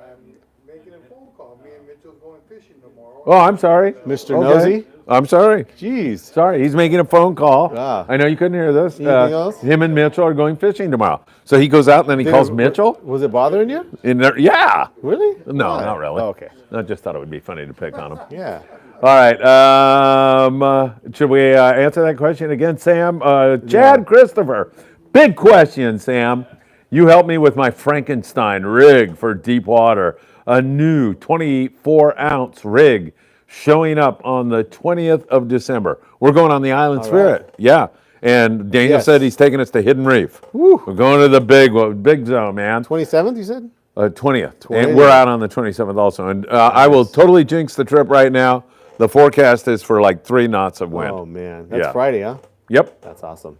making a phone call. Me and Mitchell's going fishing tomorrow. Oh, I'm sorry. Mr. Nosy. I'm sorry. Jeez. Sorry, he's making a phone call. Ah. I know you couldn't hear this. Anything else? Him and Mitchell are going fishing tomorrow. So he goes out and then he calls Mitchell. Was it bothering you? In there, yeah. Really? No, Why? not really. Oh, okay. I just thought it would be funny to pick on him. Yeah. All right. Should we answer that question again, Sam? Chad Christopher. Big question, Sam. You helped me with my Frankenstein rig for deep water. A new 24-ounce rig showing up on the 20th of December. We're going on the Island Spirit. Yeah. And Daniel Yes. said he's taking us to Hidden Reef. We're going to the big zone, man. 27th, you said? 20th. 20th. And we're out on the 27th also. And I will totally jinx the trip right now. The forecast is for like 3 knots of wind. Oh man, that's Yeah. Friday, huh? Yep. That's awesome.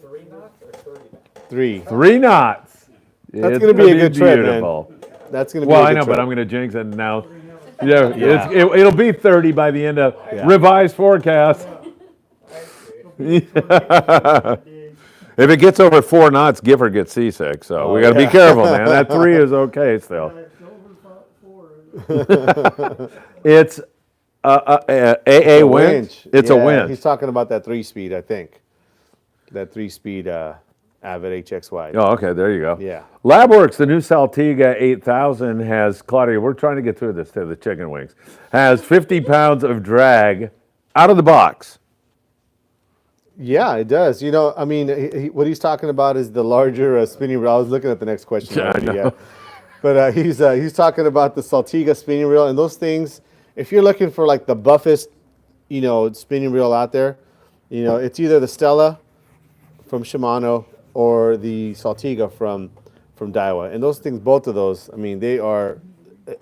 3 knots or 30 knots? 3. 3 knots. That's It's gonna be a good trip, man. beautiful. That's gonna be. Well, a I good know, trip. but I'm going to jinx it now. Yeah, it'll be 30 by the end of revised forecast. If it gets over 4 knots, Gifford gets seasick. So we got to be careful, man. That 3 is okay still. It's a winch. It's a Yeah, winch. He's talking about that 3-speed, I think. That 3-speed Avid HXY. Oh, okay, there you go. Yeah. Labworks, the new Saltiga 8000 has, Claudia, we're trying to get through this to the chicken wings, has 50 pounds of drag out of the box. Yeah, it does. You know, I mean, what he's talking about is the larger spinning reel. I was looking at the next question. Yeah, I already, know. But he's talking about the Saltiga spinning reel and those things. If you're looking for like the buffest, spinning reel out there, it's either the Stella from Shimano or the Saltiga from Daiwa. And those things, both of those, I mean, they are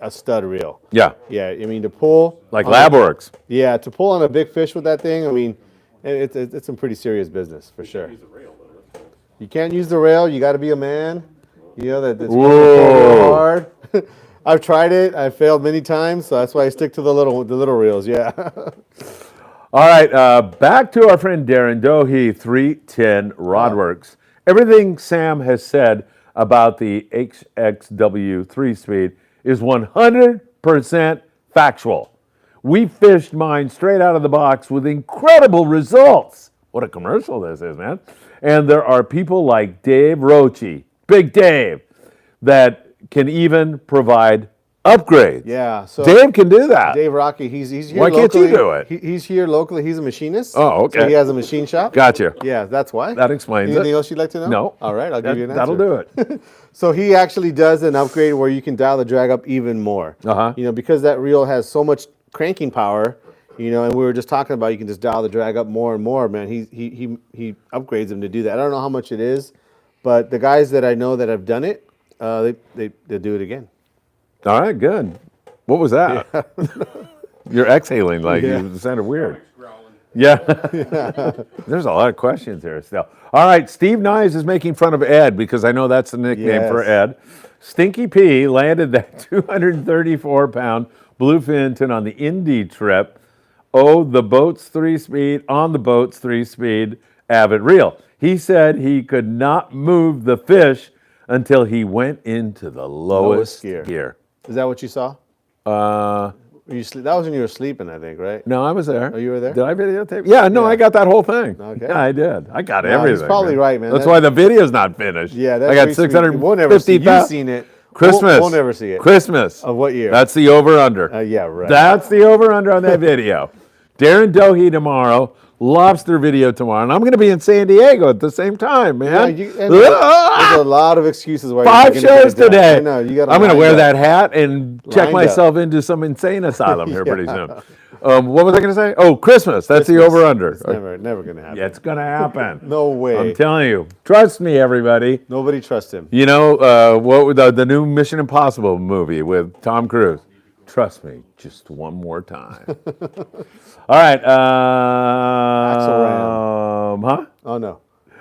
a stud reel. Yeah, Yeah, I mean, to pull like on Labworks. Yeah, to pull on a big fish with that thing, I mean, it's some pretty serious business for sure. You can't use the rail. You got to be a man. That's Whoa. hard. I've tried it. I've failed many times, so that's why I stick to the little reels. Yeah. All right, back to our friend Darren Dohe, 310 Rodworks. Everything Sam has said about the HXW 3-speed is 100% factual. We fished mine straight out of the box with incredible results. What a commercial this is, man. And there are people like Dave Roche, Big Dave, that can even provide upgrades. Yeah. So Dave can do that. Dave Rocky, he's here. Why can't you locally. do it? He's here locally. He's a machinist. Oh, okay. So he has a machine shop. Gotcha. Yeah, that's why. That explains Anything it. else you'd like to know? No. All right, I'll give you an answer. That'll do it. So he actually does an upgrade where you can dial the drag up even more. Uh-huh. Because that reel has so much cranking power, and we were just talking about you can just dial the drag up more and more, man. He upgrades them to do that. I don't know how much it is, but the guys that I know that have done it, they do it again. All right, good. What was that? You're exhaling like Yeah. you sounded weird. Yeah. There's a lot of questions here still. All right, Steve Nyes is making fun of Ed because I know that's the nickname for Yes. Ed. Stinky P landed that 234-pound bluefin tuna on the Indy trip. Oh, the boat's 3-speed, on the boat's 3-speed Avid reel. He said he could not move the fish until he went into the lowest gear. Is that what you saw? That was when you were sleeping, I think, right? No, I was there. Oh, you were there? Did I videotape? Yeah, no, Yeah. I got that whole thing. Okay. Yeah, I did. I got No, everything. he's probably right, man. That's That- why the video's not finished. Yeah, that's I got pretty sweet. We'll never see. 650,000. You've seen it. Christmas. We'll never see it. Christmas. Of what year? That's the over-under. Yeah, right. That's the over-under on that video. Darren Dohe tomorrow. Lobster video tomorrow. And I'm going to be in San Diego at the same time, Yeah, man. there's a lot of excuses why you're 5 not gonna get shows it done. today. I know. You got. I'm going to wear that hat and check Lined up. myself into some insane asylum here pretty soon. What was I going to say? Oh, Christmas. That's the over-under. It's never gonna happen. Yeah, it's going to happen. No way. I'm telling you. Trust me, everybody. Nobody trusts him. You know, what with the new Mission Impossible movie with Tom Cruise. Trust me, just one more time. All right. Oh no,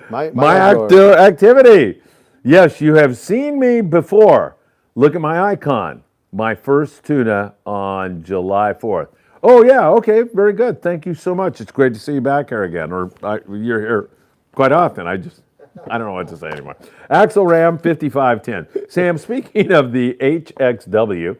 my outdoor activity. Yes, you have seen me before. Look at my icon. My first tuna on July 4th. Oh yeah, okay, very good. Thank you so much. It's great to see you back here again. You're here quite often. I don't know what to say anymore. Axel Ram 5510. Sam, speaking of the HXW,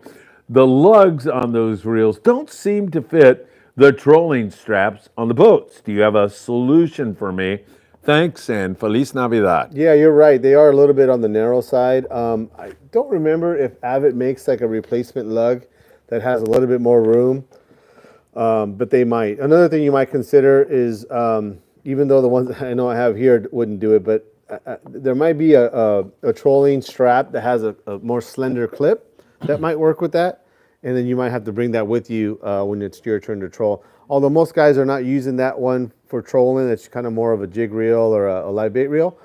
the lugs on those reels don't seem to fit the trolling straps on the boats. Do you have a solution for me? Thanks and Feliz Navidad. Yeah, you're right. They are a little bit on the narrow side. I don't remember if Avid makes like a replacement lug that has a little bit more room, but they might. Another thing you might consider is, even though the ones I know I have here wouldn't do it, but there might be a trolling strap that has a more slender clip that might work with that. And then you might have to bring that with you when it's your turn to troll. Although most guys are not using that one for trolling, it's kind of more of a jig reel or a live bait reel.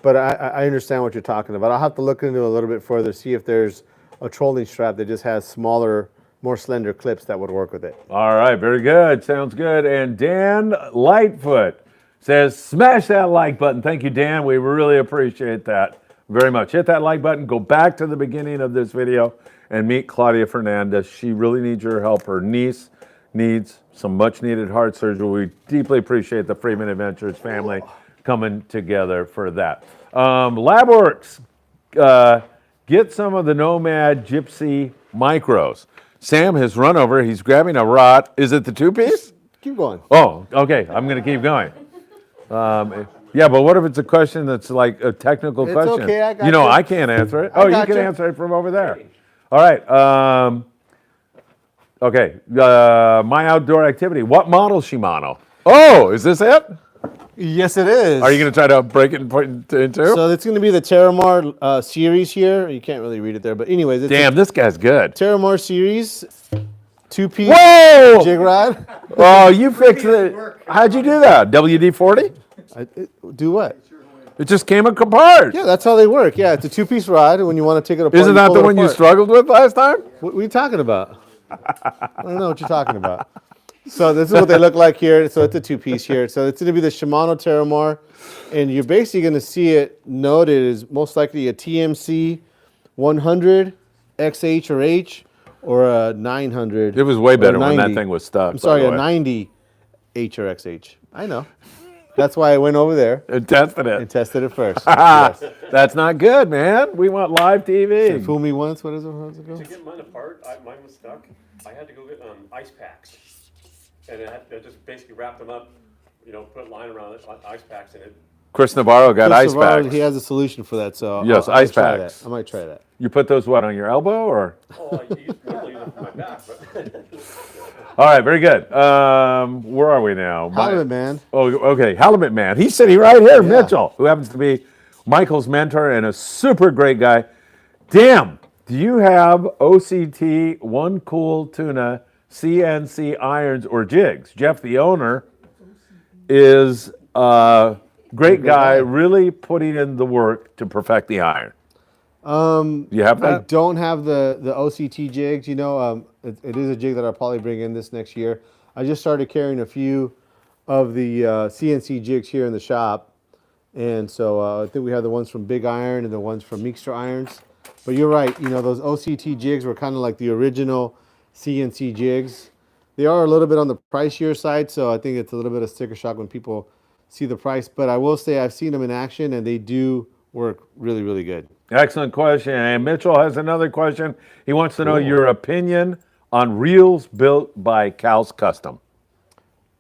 But I understand what you're talking about. I'll have to look into it a little bit further, see if there's a trolling strap that just has smaller, more slender clips that would work with it. All right, very good. Sounds good. And Dan Lightfoot says, smash that like button. Thank you, Dan. We really appreciate that very much. Hit that like button. Go back to the beginning of this video and meet Claudia Fernandez. She really needs your help. Her niece needs some much needed heart surgery. We deeply appreciate the Friedman Adventures family coming together for that. Labworks, get some of the Nomad Gypsy micros. Sam has run over. He's grabbing a rod. Is it the two-piece? Keep going. Oh, okay. I'm going to keep going. Yeah, but what if it's a question that's like a technical question? Okay, I got you know, you. I can't answer it. Oh, you can answer it from over there. All right. Okay. My outdoor activity. What model Shimano? Oh, is this it? Yes, it is. Are you going to try to break it and put it in two? So it's going to be the Terramar series here. You can't really read it there, but anyways, it's Damn, this guy's good. Terramar series, two-piece Whoa! jig rod. Oh, you fixed it. How'd you do that? WD-40? Do what? It just came apart. Yeah, that's how they work. Yeah, it's a two-piece rod. When you want to take it apart, Isn't you that pull the it one you apart. struggled with last time? What are you talking about? I don't know what you're talking about. So this is what they look like here. So it's a two-piece here. So it's going to be the Shimano Terramar, and you're basically going to see it noted as most likely a TMC 100 XH or H or a 900. It was way better when that 90. thing was stuck. I'm sorry, by a the way. 90 H or XH. I know. That's why I went over there And tested and it. tested it first. Yes. That's not good, man. We want live TV. Fool me once. What is it? How's it go? To get mine apart, mine was stuck. I had to go get ice packs. And I just basically wrapped them up, put a line around it, ice packs in it. Chris Navarro got Chris ice Navarro, packs. He has a solution for that. So Yes, I'll ice try packs. that. I might try that. You put those what on your elbow or? Oh, I normally use it for my back, but All right, very good. Where are we now? Halibut man. Oh, okay, Halibut man. He's sitting right here, Mitchell, who happens to be Michael's mentor and a super great guy. Damn, do you have OCT, One Cool Tuna, CNC irons or jigs? Jeff, the owner, is a great guy, really putting in the work to perfect the iron. You have I that? don't have the OCT jigs. It is a jig that I'll probably bring in this next year. I just started carrying a few of the CNC jigs here in the shop. And so I think we have the ones from Big Iron and the ones from Meekster Irons. But you're right, those OCT jigs were kind of like the original CNC jigs. They are a little bit on the pricier side, so I think it's a little bit of sticker shock when people see the price. But I will say I've seen them in action, and they do work really, really good. Excellent question. And Mitchell has another question. He wants to know your opinion on reels built by Cal's Custom.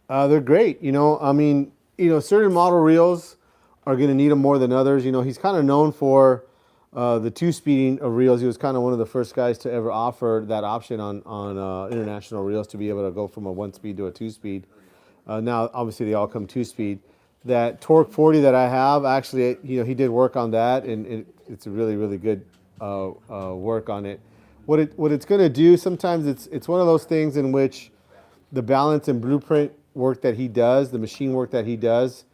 They're great. Certain model reels are going to need them more than others. He's kind of known for the two-speeding of reels. He was kind of one of the first guys to ever offer that option on international reels to be able to go from a one-speed to a two-speed. Now, obviously, they all come two-speed. That Torque 40 that I have, actually, he did work on that, and it's a really, really good work on it. What it's going to do, sometimes it's one of those things in which the balance and blueprint work that he does, the machine work that he does,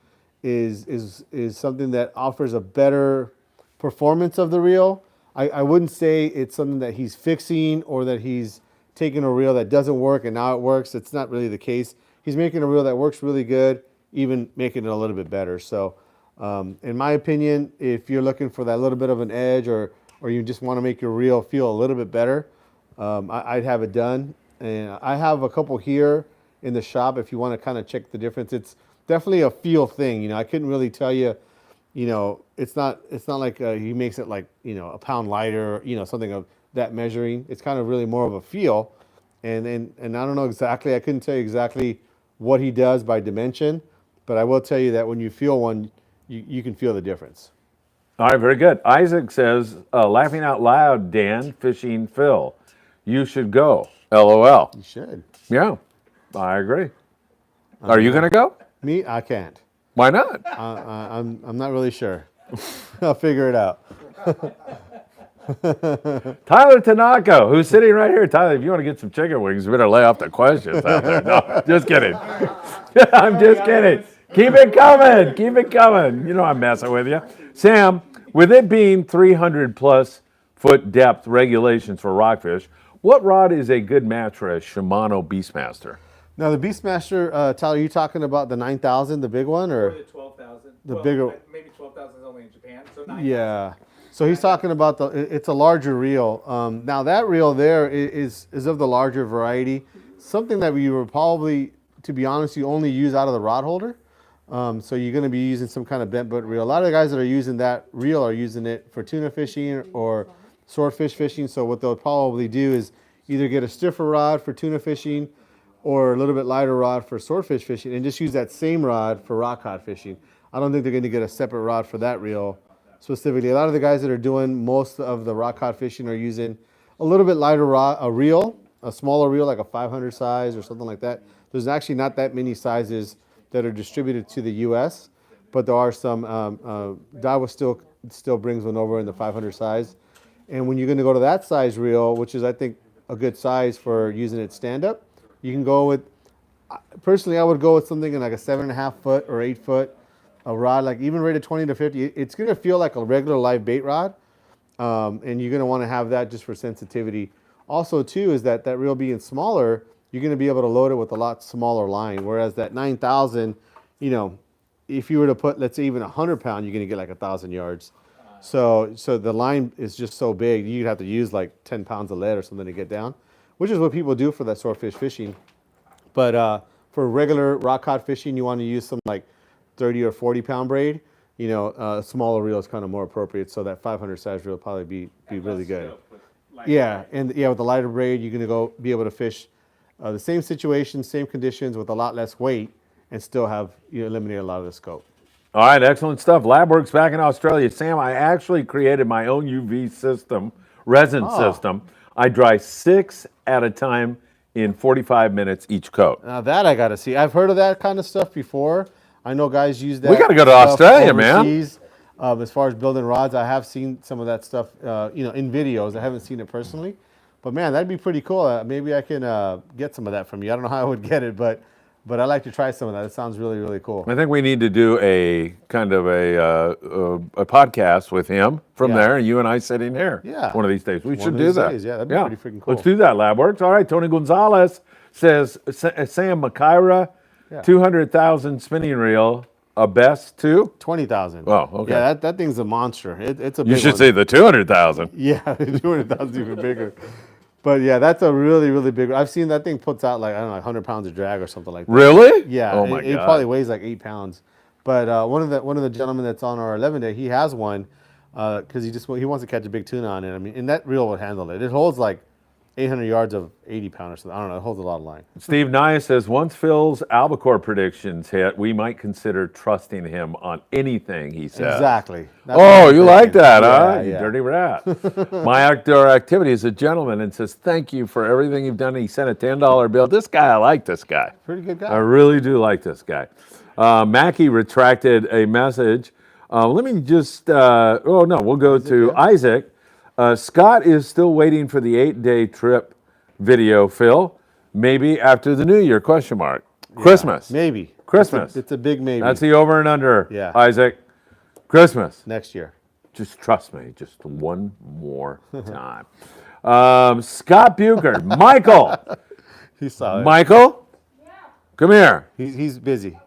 is something that offers a better performance of the reel. I wouldn't say it's something that he's fixing or that he's taking a reel that doesn't work and now it works. It's not really the case. He's making a reel that works really good. even making it a little bit better. So, in my opinion, if you're looking for that little bit of an edge, or you just want to make your reel feel a little bit better, I'd have it done. And I have a couple here in the shop if you want to kind of check the difference. It's definitely a feel thing. You know, I couldn't really tell you. You know, it's not like he makes it like, you know, a pound lighter, you know, something of that measuring. It's kind of really more of a feel. And I don't know exactly, I couldn't tell you exactly what he does by dimension, but I will tell you that when you feel one, you can feel the difference. All right, very good. Isaac says, laughing out loud, Dan, fishing Phil. You should go. LOL. You should. Yeah, I agree. Are you going to go? Me, I can't. Why not? I'm not really sure. I'll figure it out. Tyler Tanaka, who's sitting right here. Tyler, if you want to get some chicken wings, you better lay off the questions out there. No, just kidding. I'm just kidding. Keep it coming. Keep it coming. You know I'm messing with you. Sam, with it being 300 plus foot depth regulations for rockfish, what rod is a good match for a Shimano Beastmaster? Now, the Beastmaster, Tyler, are you talking about the 9,000, the big one? Or the 12,000. The bigger. Maybe 12,000 is only in Japan. So 9,000. Yeah. So he's talking about it's a larger reel. Now that reel there is of the larger variety. Something that we were probably, to be honest, you only use out of the rod holder. So you're going to be using some kind of bent butt reel. A lot of the guys that are using that reel are using it for tuna fishing or swordfish fishing. So what they'll probably do is either get a stiffer rod for tuna fishing or a little bit lighter rod for swordfish fishing, and just use that same rod for rock cod fishing. I don't think they're going to get a separate rod for that reel specifically. A lot of the guys that are doing most of the rock cod fishing are using a little bit lighter rod, a reel, a smaller reel like a 500 size or something like that. There's actually not that many sizes that are distributed to the U.S., but there are some. Daiwa still brings one over in the 500 size. And when you're going to go to that size reel, which is I think a good size for using it stand up, you can go with. Personally, I would go with something in like a 7.5 foot or 8 foot. A rod, like even rated 20 to 50, it's going to feel like a regular live bait rod, and you're going to want to have that just for sensitivity. Also, too, is that reel being smaller, you're going to be able to load it with a lot smaller line, whereas that 9,000, you know, if you were to put, let's say, even 100 pound, you're going to get like 1,000 yards. So the line is just so big, you'd have to use like 10 pounds of lead or something to get down, which is what people do for that swordfish fishing. But for regular rock cod fishing, you want to use some like 30 or 40 pound braid, you know, a smaller reel is kind of more appropriate. So that 500 size reel will probably be really good. Yeah, and with the lighter braid, you're going to be able to fish the same situation, same conditions with a lot less weight, and still have eliminate a lot of the scope. All right, excellent stuff. LabWorks back in Australia. Sam, I actually created my own UV system, resin system. I dry 6 at a time in 45 minutes each coat. Now that I got to see. I've heard of that kind of stuff before. I know guys use that. We got to go to Australia, man. As far as building rods, I have seen some of that stuff, in videos. I haven't seen it personally, but man, that'd be pretty cool. Maybe I can get some of that from you. I don't know how I would get it, but I'd like to try some of that. It sounds really, really cool. I think we need to do a kind of a podcast with him from there, and you and I sitting here. Yeah. One of these days. We should do that. Yeah, that'd be pretty freaking cool. Let's do that, LabWorks. All right, Tony Gonzalez says, Sam Makaira, 200,000 spinning reel, a best too? 20,000. Oh, okay. Yeah, that thing's a monster. It's a big You should one. say the 200,000. Yeah, the 200,000 is even bigger. But yeah, that's a really, really big one. I've seen that thing puts out like, I don't know, 100 pounds of drag or something like that. Really? Yeah. Oh my it God. probably weighs like 8 pounds. But one of the gentlemen that's on our 11 day, he has one because he wants to catch a big tuna on it. I mean, and that reel would handle it. It holds like 800 yards of 80 pound or something. I don't know. It holds a lot of line. Steve Nye says, once Phil's albacore predictions hit, we might consider trusting him on anything he says. Exactly. That's Oh, what I'm you like thinking. that, Yeah, huh? You yeah. dirty rat. My outdoor activity is a gentleman and says, thank you for everything you've done. He sent a $10 bill. This guy, I like this guy. Pretty good I guy. really do like this guy. Mackie retracted a message. Let me just, we'll go to Isaac. Scott is still waiting for the 8-day trip video, Phil. Maybe after the new year, question mark. Christmas. Maybe. Christmas. It's a big maybe. That's the over and under, Yeah. Isaac. Christmas. Next year. Just trust me, just one more time. Scott Buchard. Michael. He saw it. Michael? Come here. He's busy.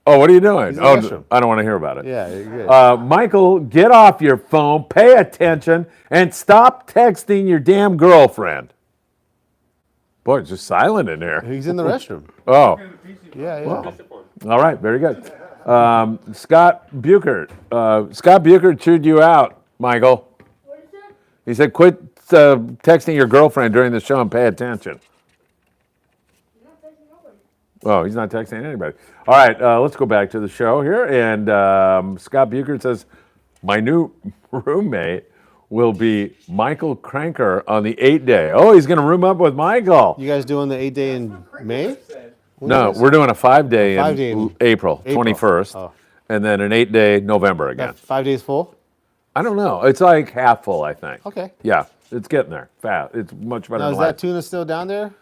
Oh, what are you doing? He's in the Oh, restroom. I don't want to hear about it. Yeah, you're good. Michael, get off your phone, pay attention, and stop texting your damn girlfriend. Boy, it's just silent in here. He's in the restroom. Oh, Yeah, yeah. Discipline. all right, very good. Scott Buchert. Scott Buchert chewed you out, Michael. What is that? He said, quit texting your girlfriend during the show and pay attention. Not texting nobody. Oh, he's not texting anybody. All right, let's go back to the show here. And Scott Buchert says, my new roommate will be Michael Cranker on the 8-day. Oh, he's going to room up with Michael. You guys doing the 8-day in May? No, we're doing a 5-day, 5-day in in April, April. 21st, Oh. and then an 8-day November again. 5 days full? I don't know. It's like half full, I think. Okay. Yeah, it's getting there fast. It's much better Now, than is last. that tuna still down there?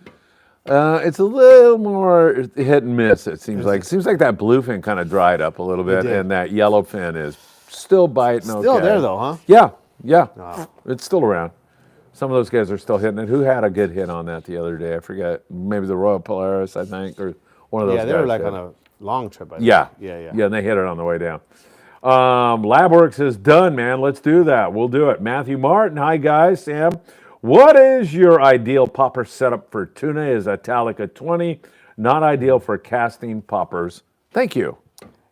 It's a little more hit and miss, it seems like. It seems like that bluefin kind of dried up a little bit, did. and that yellowfin is still biting okay. Still there, though, huh? Yeah, yeah. It's still around. Some of those guys are still hitting it. Who had a good hit on that the other day? I forget. Maybe the Royal Polaris, I think, or one of those guys. Yeah, they were like did. on a long trip, I think. Yeah. Yeah. Yeah, and they hit it on the way down. Labworks is done, man. Let's do that. We'll do it. Matthew Martin, hi, guys. Sam, what is your ideal popper setup for tuna? Is Italica 20 not ideal for casting poppers? Thank you.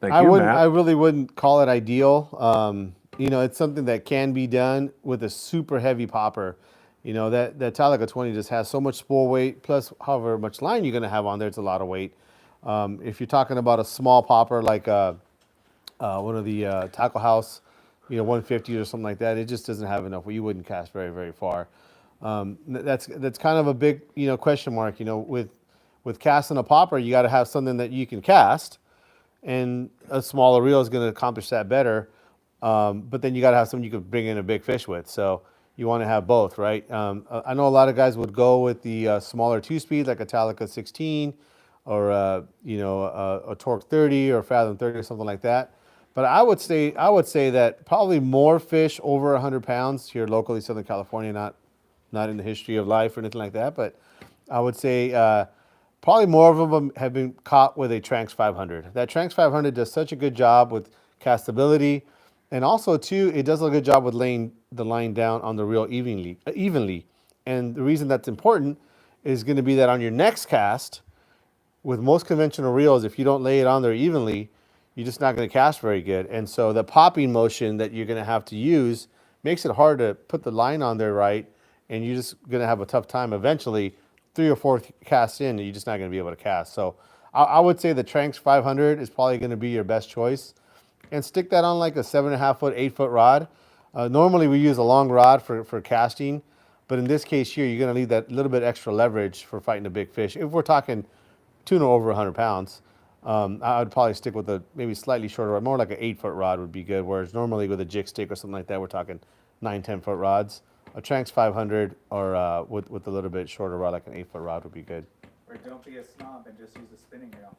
Thank you, Matt. I really wouldn't call it ideal. It's something that can be done with a super heavy popper. That Talica 20 just has so much spool weight, plus however much line you're going to have on there, it's a lot of weight. If you're talking about a small popper like one of the Tackle House, 150 or something like that, it just doesn't have enough. Well, you wouldn't cast very, very far. That's kind of a big question mark. With casting a popper, you got to have something that you can cast, and a smaller reel is going to accomplish that better. But then you got to have something you could bring in a big fish with. So you want to have both, right? I know a lot of guys would go with the smaller 2-speed, like a Talica 16, or a Torque 30 or Fathom 30 or something like that. But I would say that probably more fish over 100 pounds here locally, Southern California, not in the history of life or anything like that. But I would say probably more of them have been caught with a Tranx 500. That Tranx 500 does such a good job with castability. And also, too, it does a good job with laying the line down on the reel evenly. And the reason that's important is going to be that on your next cast, with most conventional reels, if you don't lay it on there evenly, you're just not going to cast very good. And so the popping motion that you're going to have to use makes it hard to put the line on there right, and you're just going to have a tough time eventually. 3 or 4 casts in, you're just not going to be able to cast. So I would say the Tranx 500 is probably going to be your best choice. And stick that on like a 7.5 foot, 8 foot rod. Normally we use a long rod for casting, but in this case here, you're going to need that little bit extra leverage for fighting a big fish. If we're talking tuna over 100 pounds, I would probably stick with a maybe slightly shorter rod, more like an 8 foot rod would be good, whereas normally with a jig stick or something like that, we're talking 9, 10 foot rods. A Tranx 500 or with a little bit shorter rod, like an 8 foot rod would be good. Or don't be a snob and just use a spinning reel.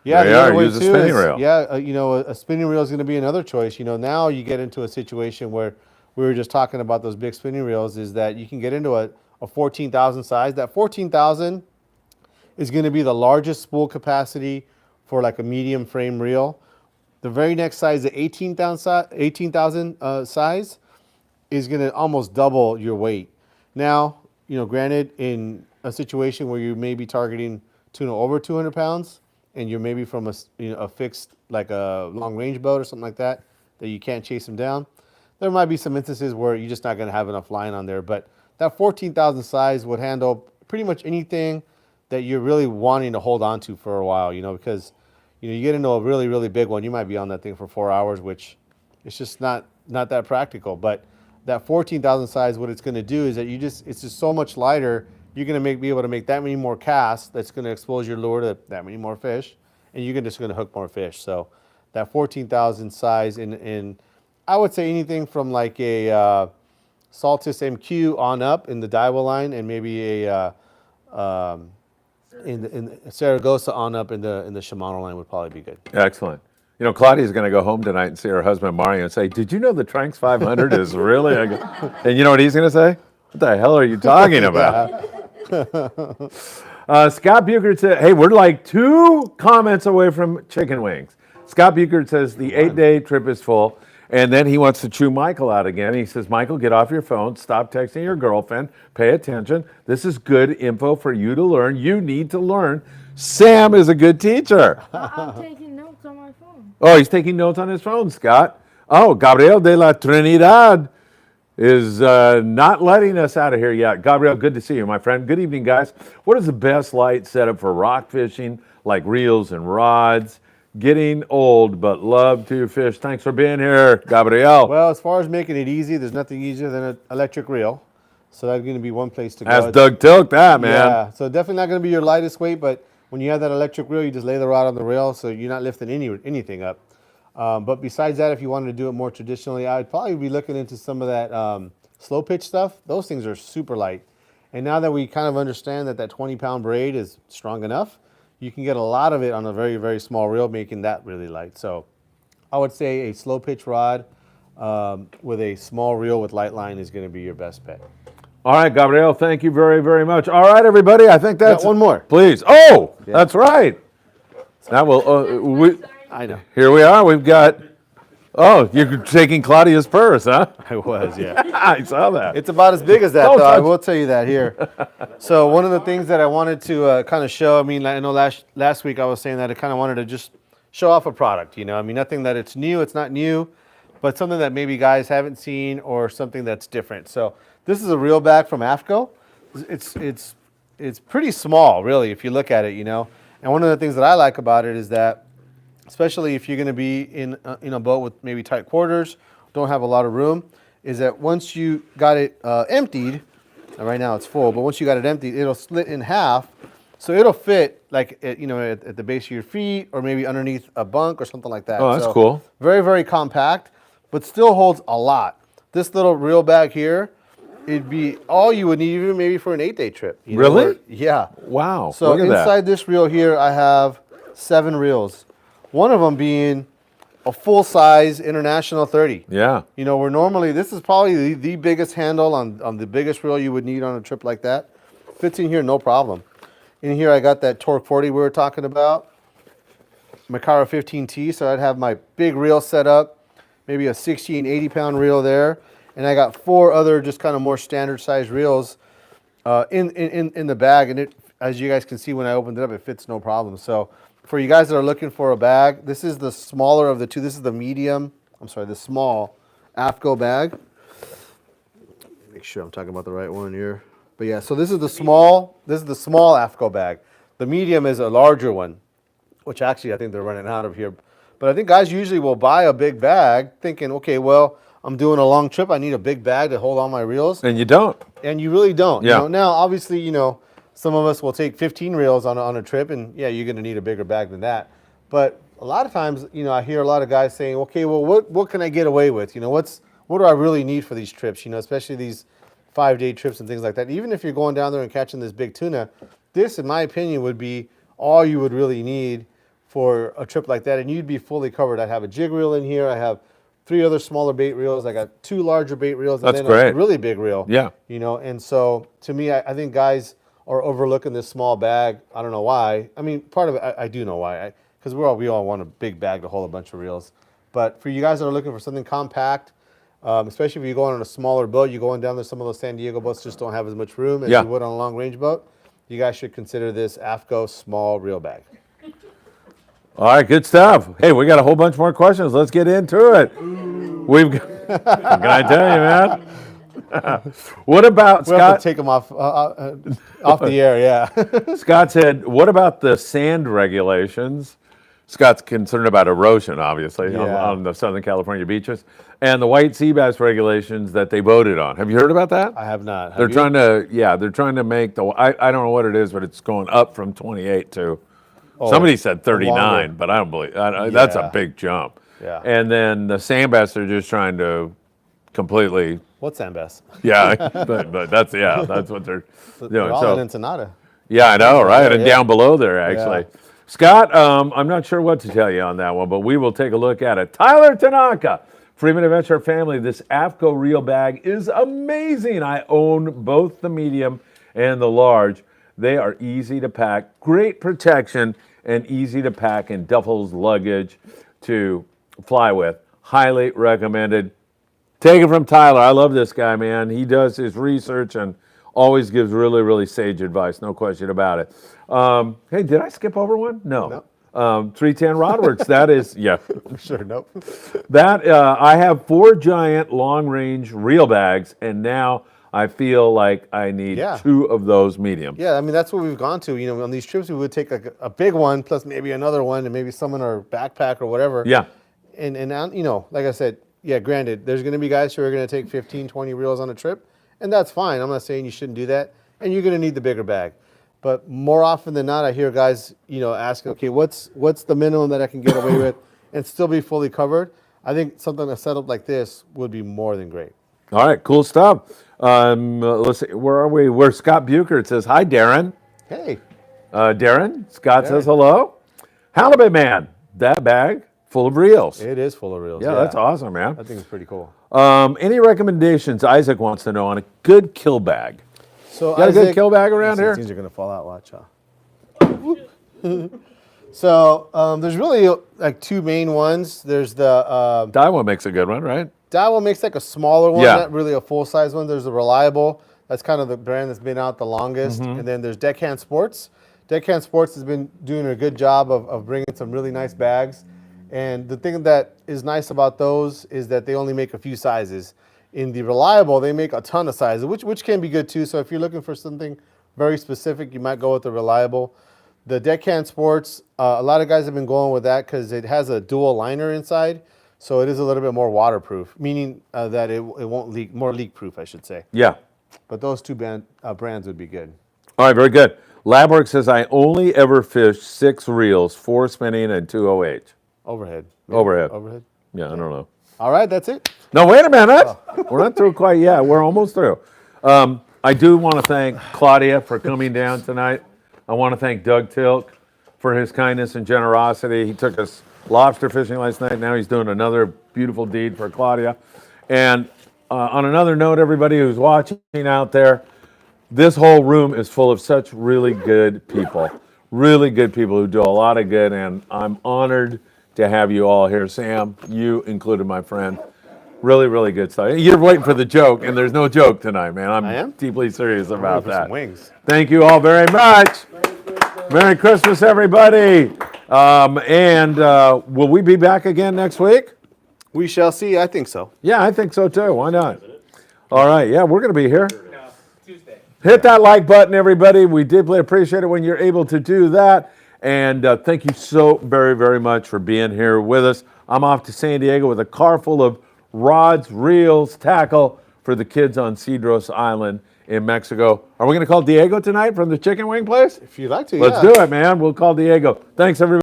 Yeah, There the you other are, way use a too spinning is, reel. yeah, a spinning reel is going to be another choice. Now you get into a situation where we were just talking about those big spinning reels, is that you can get into a 14,000 size. That 14,000 is going to be the largest spool capacity for like a medium frame reel. The very next size, the 18,000 size, is going to almost double your weight. Now, granted, in a situation where you may be targeting tuna over 200 pounds, and you're maybe from a fixed, like a long range boat or something like that you can't chase them down, there might be some instances where you're just not going to have enough line on there. But that 14,000 size would handle pretty much anything that you're really wanting to hold on to for a while, because you get into a really, really big one, you might be on that thing for 4 hours, which it's just not that practical. But that 14,000 size, what it's going to do is that it's just so much lighter. You're going to be able to make that many more casts. That's going to expose your lure to that many more fish, and you're just going to hook more fish. So that 14,000 size in I would say anything from like a Saltus MQ on up in the Daiwa line, and maybe a in Saragossa on up in the Shimano line would probably be good. Excellent. Claudia's going to go home tonight and see her husband Mario and say, "Did you know the Tranx 500 is really a good..." And you know what he's going to say? "What the hell are you talking about?" Scott Buchert said, "Hey, we're like 2 comments away from chicken wings. Scott Buchert says the 8-day trip is full, and then he wants to chew Michael out again. He says, Michael, get off your phone, stop texting your girlfriend, pay attention. This is good info for you to learn. You need to learn. Sam is a good teacher. I'm taking notes on my phone. Oh, he's taking notes on his phone, Scott. Oh, Gabriel de la Trinidad is not letting us out of here yet. Gabriel, good to see you, my friend. Good evening, guys. What is the best light setup for rock fishing, like reels and rods? Getting old, but love to fish. Thanks for being here, Gabriel. Well, as far as making it easy, there's nothing easier than an electric reel. So that's going to be one place to go. Ask Doug Tilk that, man. Yeah, so definitely not going to be your lightest weight, but when you have that electric reel, you just lay the rod on the rail, so you're not lifting anything up. But besides that, if you wanted to do it more traditionally, I'd probably be looking into some of that slow pitch stuff. Those things are super light. And now that we kind of understand that that 20-pound braid is strong enough, you can get a lot of it on a very, very small reel, making that really light. So I would say a slow pitch rod with a small reel with light line is going to be your best bet. All right, Gabriel, thank you very, very much. All right, everybody, I think that's... Got one more. Please. Oh, that's right. That will... I know. Here we are. We've got... Oh, you're taking Claudia's purse, huh? I was, yeah. I saw that. It's about as big as that, Don't though. I touch- will tell you that here. So one of the things that I wanted to kind of show, I mean, I know last week I was saying that I kind of wanted to just show off a product, you know. I mean, nothing that it's new, it's not new, but something that maybe guys haven't seen or something that's different. So this is a reel bag from AFCO. It's pretty small, really, if you look at it, you know. And one of the things that I like about it is that, especially if you're going to be in a boat with maybe tight quarters, don't have a lot of room, is that once you got it emptied, and right now it's full, but once you got it emptied, it'll split in half, so it'll fit like at the base of your feet or maybe underneath a bunk or something like that. Oh, that's So cool. Very, very compact, but still holds a lot. This little reel bag here, it'd be all you would need even maybe for an 8-day trip. You know, Really? Yeah. Wow. So look at inside that. this reel here, I have 7 reels. One of them being a full-size International 30. Yeah. You know, this is probably the biggest handle on the biggest reel you would need on a trip like that. Fits in here, no problem. In here, I got that Torre 40 we were talking about. Macara 15T, so I'd have my big reel set up, maybe a 60 and 80-pound reel there. And I got 4 other just kind of more standard-sized reels in the bag. And it, as you guys can see when I opened it up, it fits no problem. So for you guys that are looking for a bag, this is the smaller of the two. This is the the small AFCO bag. Make sure I'm talking about the right one here. But yeah, so this is the small AFCO bag. The medium is a larger one, which actually I think they're running out of here. But I think guys usually will buy a big bag thinking, okay, well, I'm doing a long trip. I need a big bag to hold all my reels. And you don't. And you really don't. Yeah. You know, now, obviously, you know, some of us will take 15 reels on a trip, and yeah, you're going to need a bigger bag than that. But a lot of times, you know, I hear a lot of guys saying, okay, well, what can I get away with? You know, what do I really need for these trips? You know, especially these 5-day trips and things like that. Even if you're going down there and catching this big tuna, this, in my opinion, would be all you would really need for a trip like that, and you'd be fully covered. I'd have a jig reel in here. I have 3 other smaller bait reels. I got 2 larger bait reels, and That's then great. a really big reel. Yeah. You know, and so to me, I think guys are overlooking this small bag. I don't know why. I mean, part of it, I do know why, because we all want a big bag to hold a bunch of reels. But for you guys that are looking for something compact, especially if you're going on a smaller boat, you're going down there, some of those San Diego boats just don't have as much room as Yeah. you would on a long range boat, you guys should consider this AFCO small reel bag. All right, good stuff. Hey, we got a whole bunch more questions. Let's get into it. We've got, can I tell you, man? What about We'll have to Scott? take them off the air, yeah. Scott said, what about the sand regulations? Scott's concerned about erosion, obviously, Yeah. on the Southern California beaches, and the white sea bass regulations that they voted on. Have you heard about that? I have not. Have They're you? trying to make the, I don't know what it is, but it's going up from 28 to, somebody said 39, longer. but I don't believe, that's a Yeah. big jump. Yeah. And then the sand bass are just trying to completely, What's sand bass? yeah, but that's what they're doing. They're all So, in Ensenada. yeah, I know, right? Yeah, And yeah. down below there, actually. Yeah. Scott, I'm not sure what to tell you on that one, but we will take a look at it. Tyler Tanaka, Friedman Adventure family, this AFCO reel bag is amazing. I own both the medium and the large. They are easy to pack, great protection, and easy to pack in duffel's luggage. to fly with. Highly recommended. Take it from Tyler. I love this guy, man. He does his research and always gives really, really sage advice. No question about it. Hey, did I skip over one? No. 310 Rodworks. That is, yeah. Sure, nope. That, I have 4 giant long-range reel bags, and now I feel like I need 2 of those medium. Yeah, I mean, that's what we've gone to. You know, on these trips, we would take a big one, plus maybe another one, and maybe some in our backpack or whatever. Yeah. And you know, like I said, yeah, granted, there's going to be guys who are going to take 15, 20 reels on a trip, and that's fine. I'm not saying you shouldn't do that, and you're going to need the bigger bag. But more often than not, I hear guys, you know, asking, okay, what's the minimum that I can get away with and still be fully covered? I think something a setup like this would be more than great. All right, cool stuff. Let's see, where are we? Where's Scott Bucher? It says, hi, Darren. Hey. Darren, Scott says hello. Halibut Man, that bag full of reels. It is full of reels. Yeah, that's awesome, man. I think it's pretty cool. Any recommendations Isaac wants to know on a good kill bag? So Got a good kill bag around here? These are going to fall out, watch out. So there's really like 2 main ones. There's the Daiwa makes a good one, right? Daiwa makes like a smaller one, Yeah. not really a full-size one. There's the Reliable. That's kind of the brand that's been out the longest. And then there's Deckhand Sports. Deckhand Sports has been doing a good job of bringing some really nice bags. And the thing that is nice about those is that they only make a few sizes. In the Reliable, they make a ton of sizes, which can be good too. So if you're looking for something very specific, you might go with the Reliable. The Deckhand Sports, a lot of guys have been going with that because it has a dual liner inside. So it is a little bit more waterproof, meaning that it won't leak, more leak-proof, I should say. Yeah. But those 2 brands would be good. All right, very good. Labwork says, I only ever fish 6 reels, 4 spinning and 2 OH. Overhead. Overhead. Yeah, I don't know. All right, that's it. No, wait a minute. We're not through quite yet. We're almost through. I do want to thank Claudia for coming down tonight. I want to thank Doug Tilk for his kindness and generosity. He took us lobster fishing last night. Now he's doing another beautiful deed for Claudia. And on another note, everybody who's watching out there, this whole room is full of such really good people. Really good people who do a lot of good, and I'm honored to have you all here. Sam, you included, my friend. Really, really good stuff. You're waiting for the joke, and there's no joke tonight, man. I am? Deeply serious about that. Some wings. Thank you all very much. Merry Christmas, everybody. Will we be back again next week? We shall see. I think so. Yeah, I think so too. Why not? All right. Yeah, we're going to be here. No, Tuesday. Hit that like button, everybody. We deeply appreciate it when you're able to do that. And thank you so very, very much for being here with us. I'm off to San Diego with a car full of rods, reels, tackle for the kids on Cedros Island in Mexico. Are we going to call Diego tonight from the chicken wing place? If you'd like to, Let's do it, man. We'll call Diego. Thanks, everybody.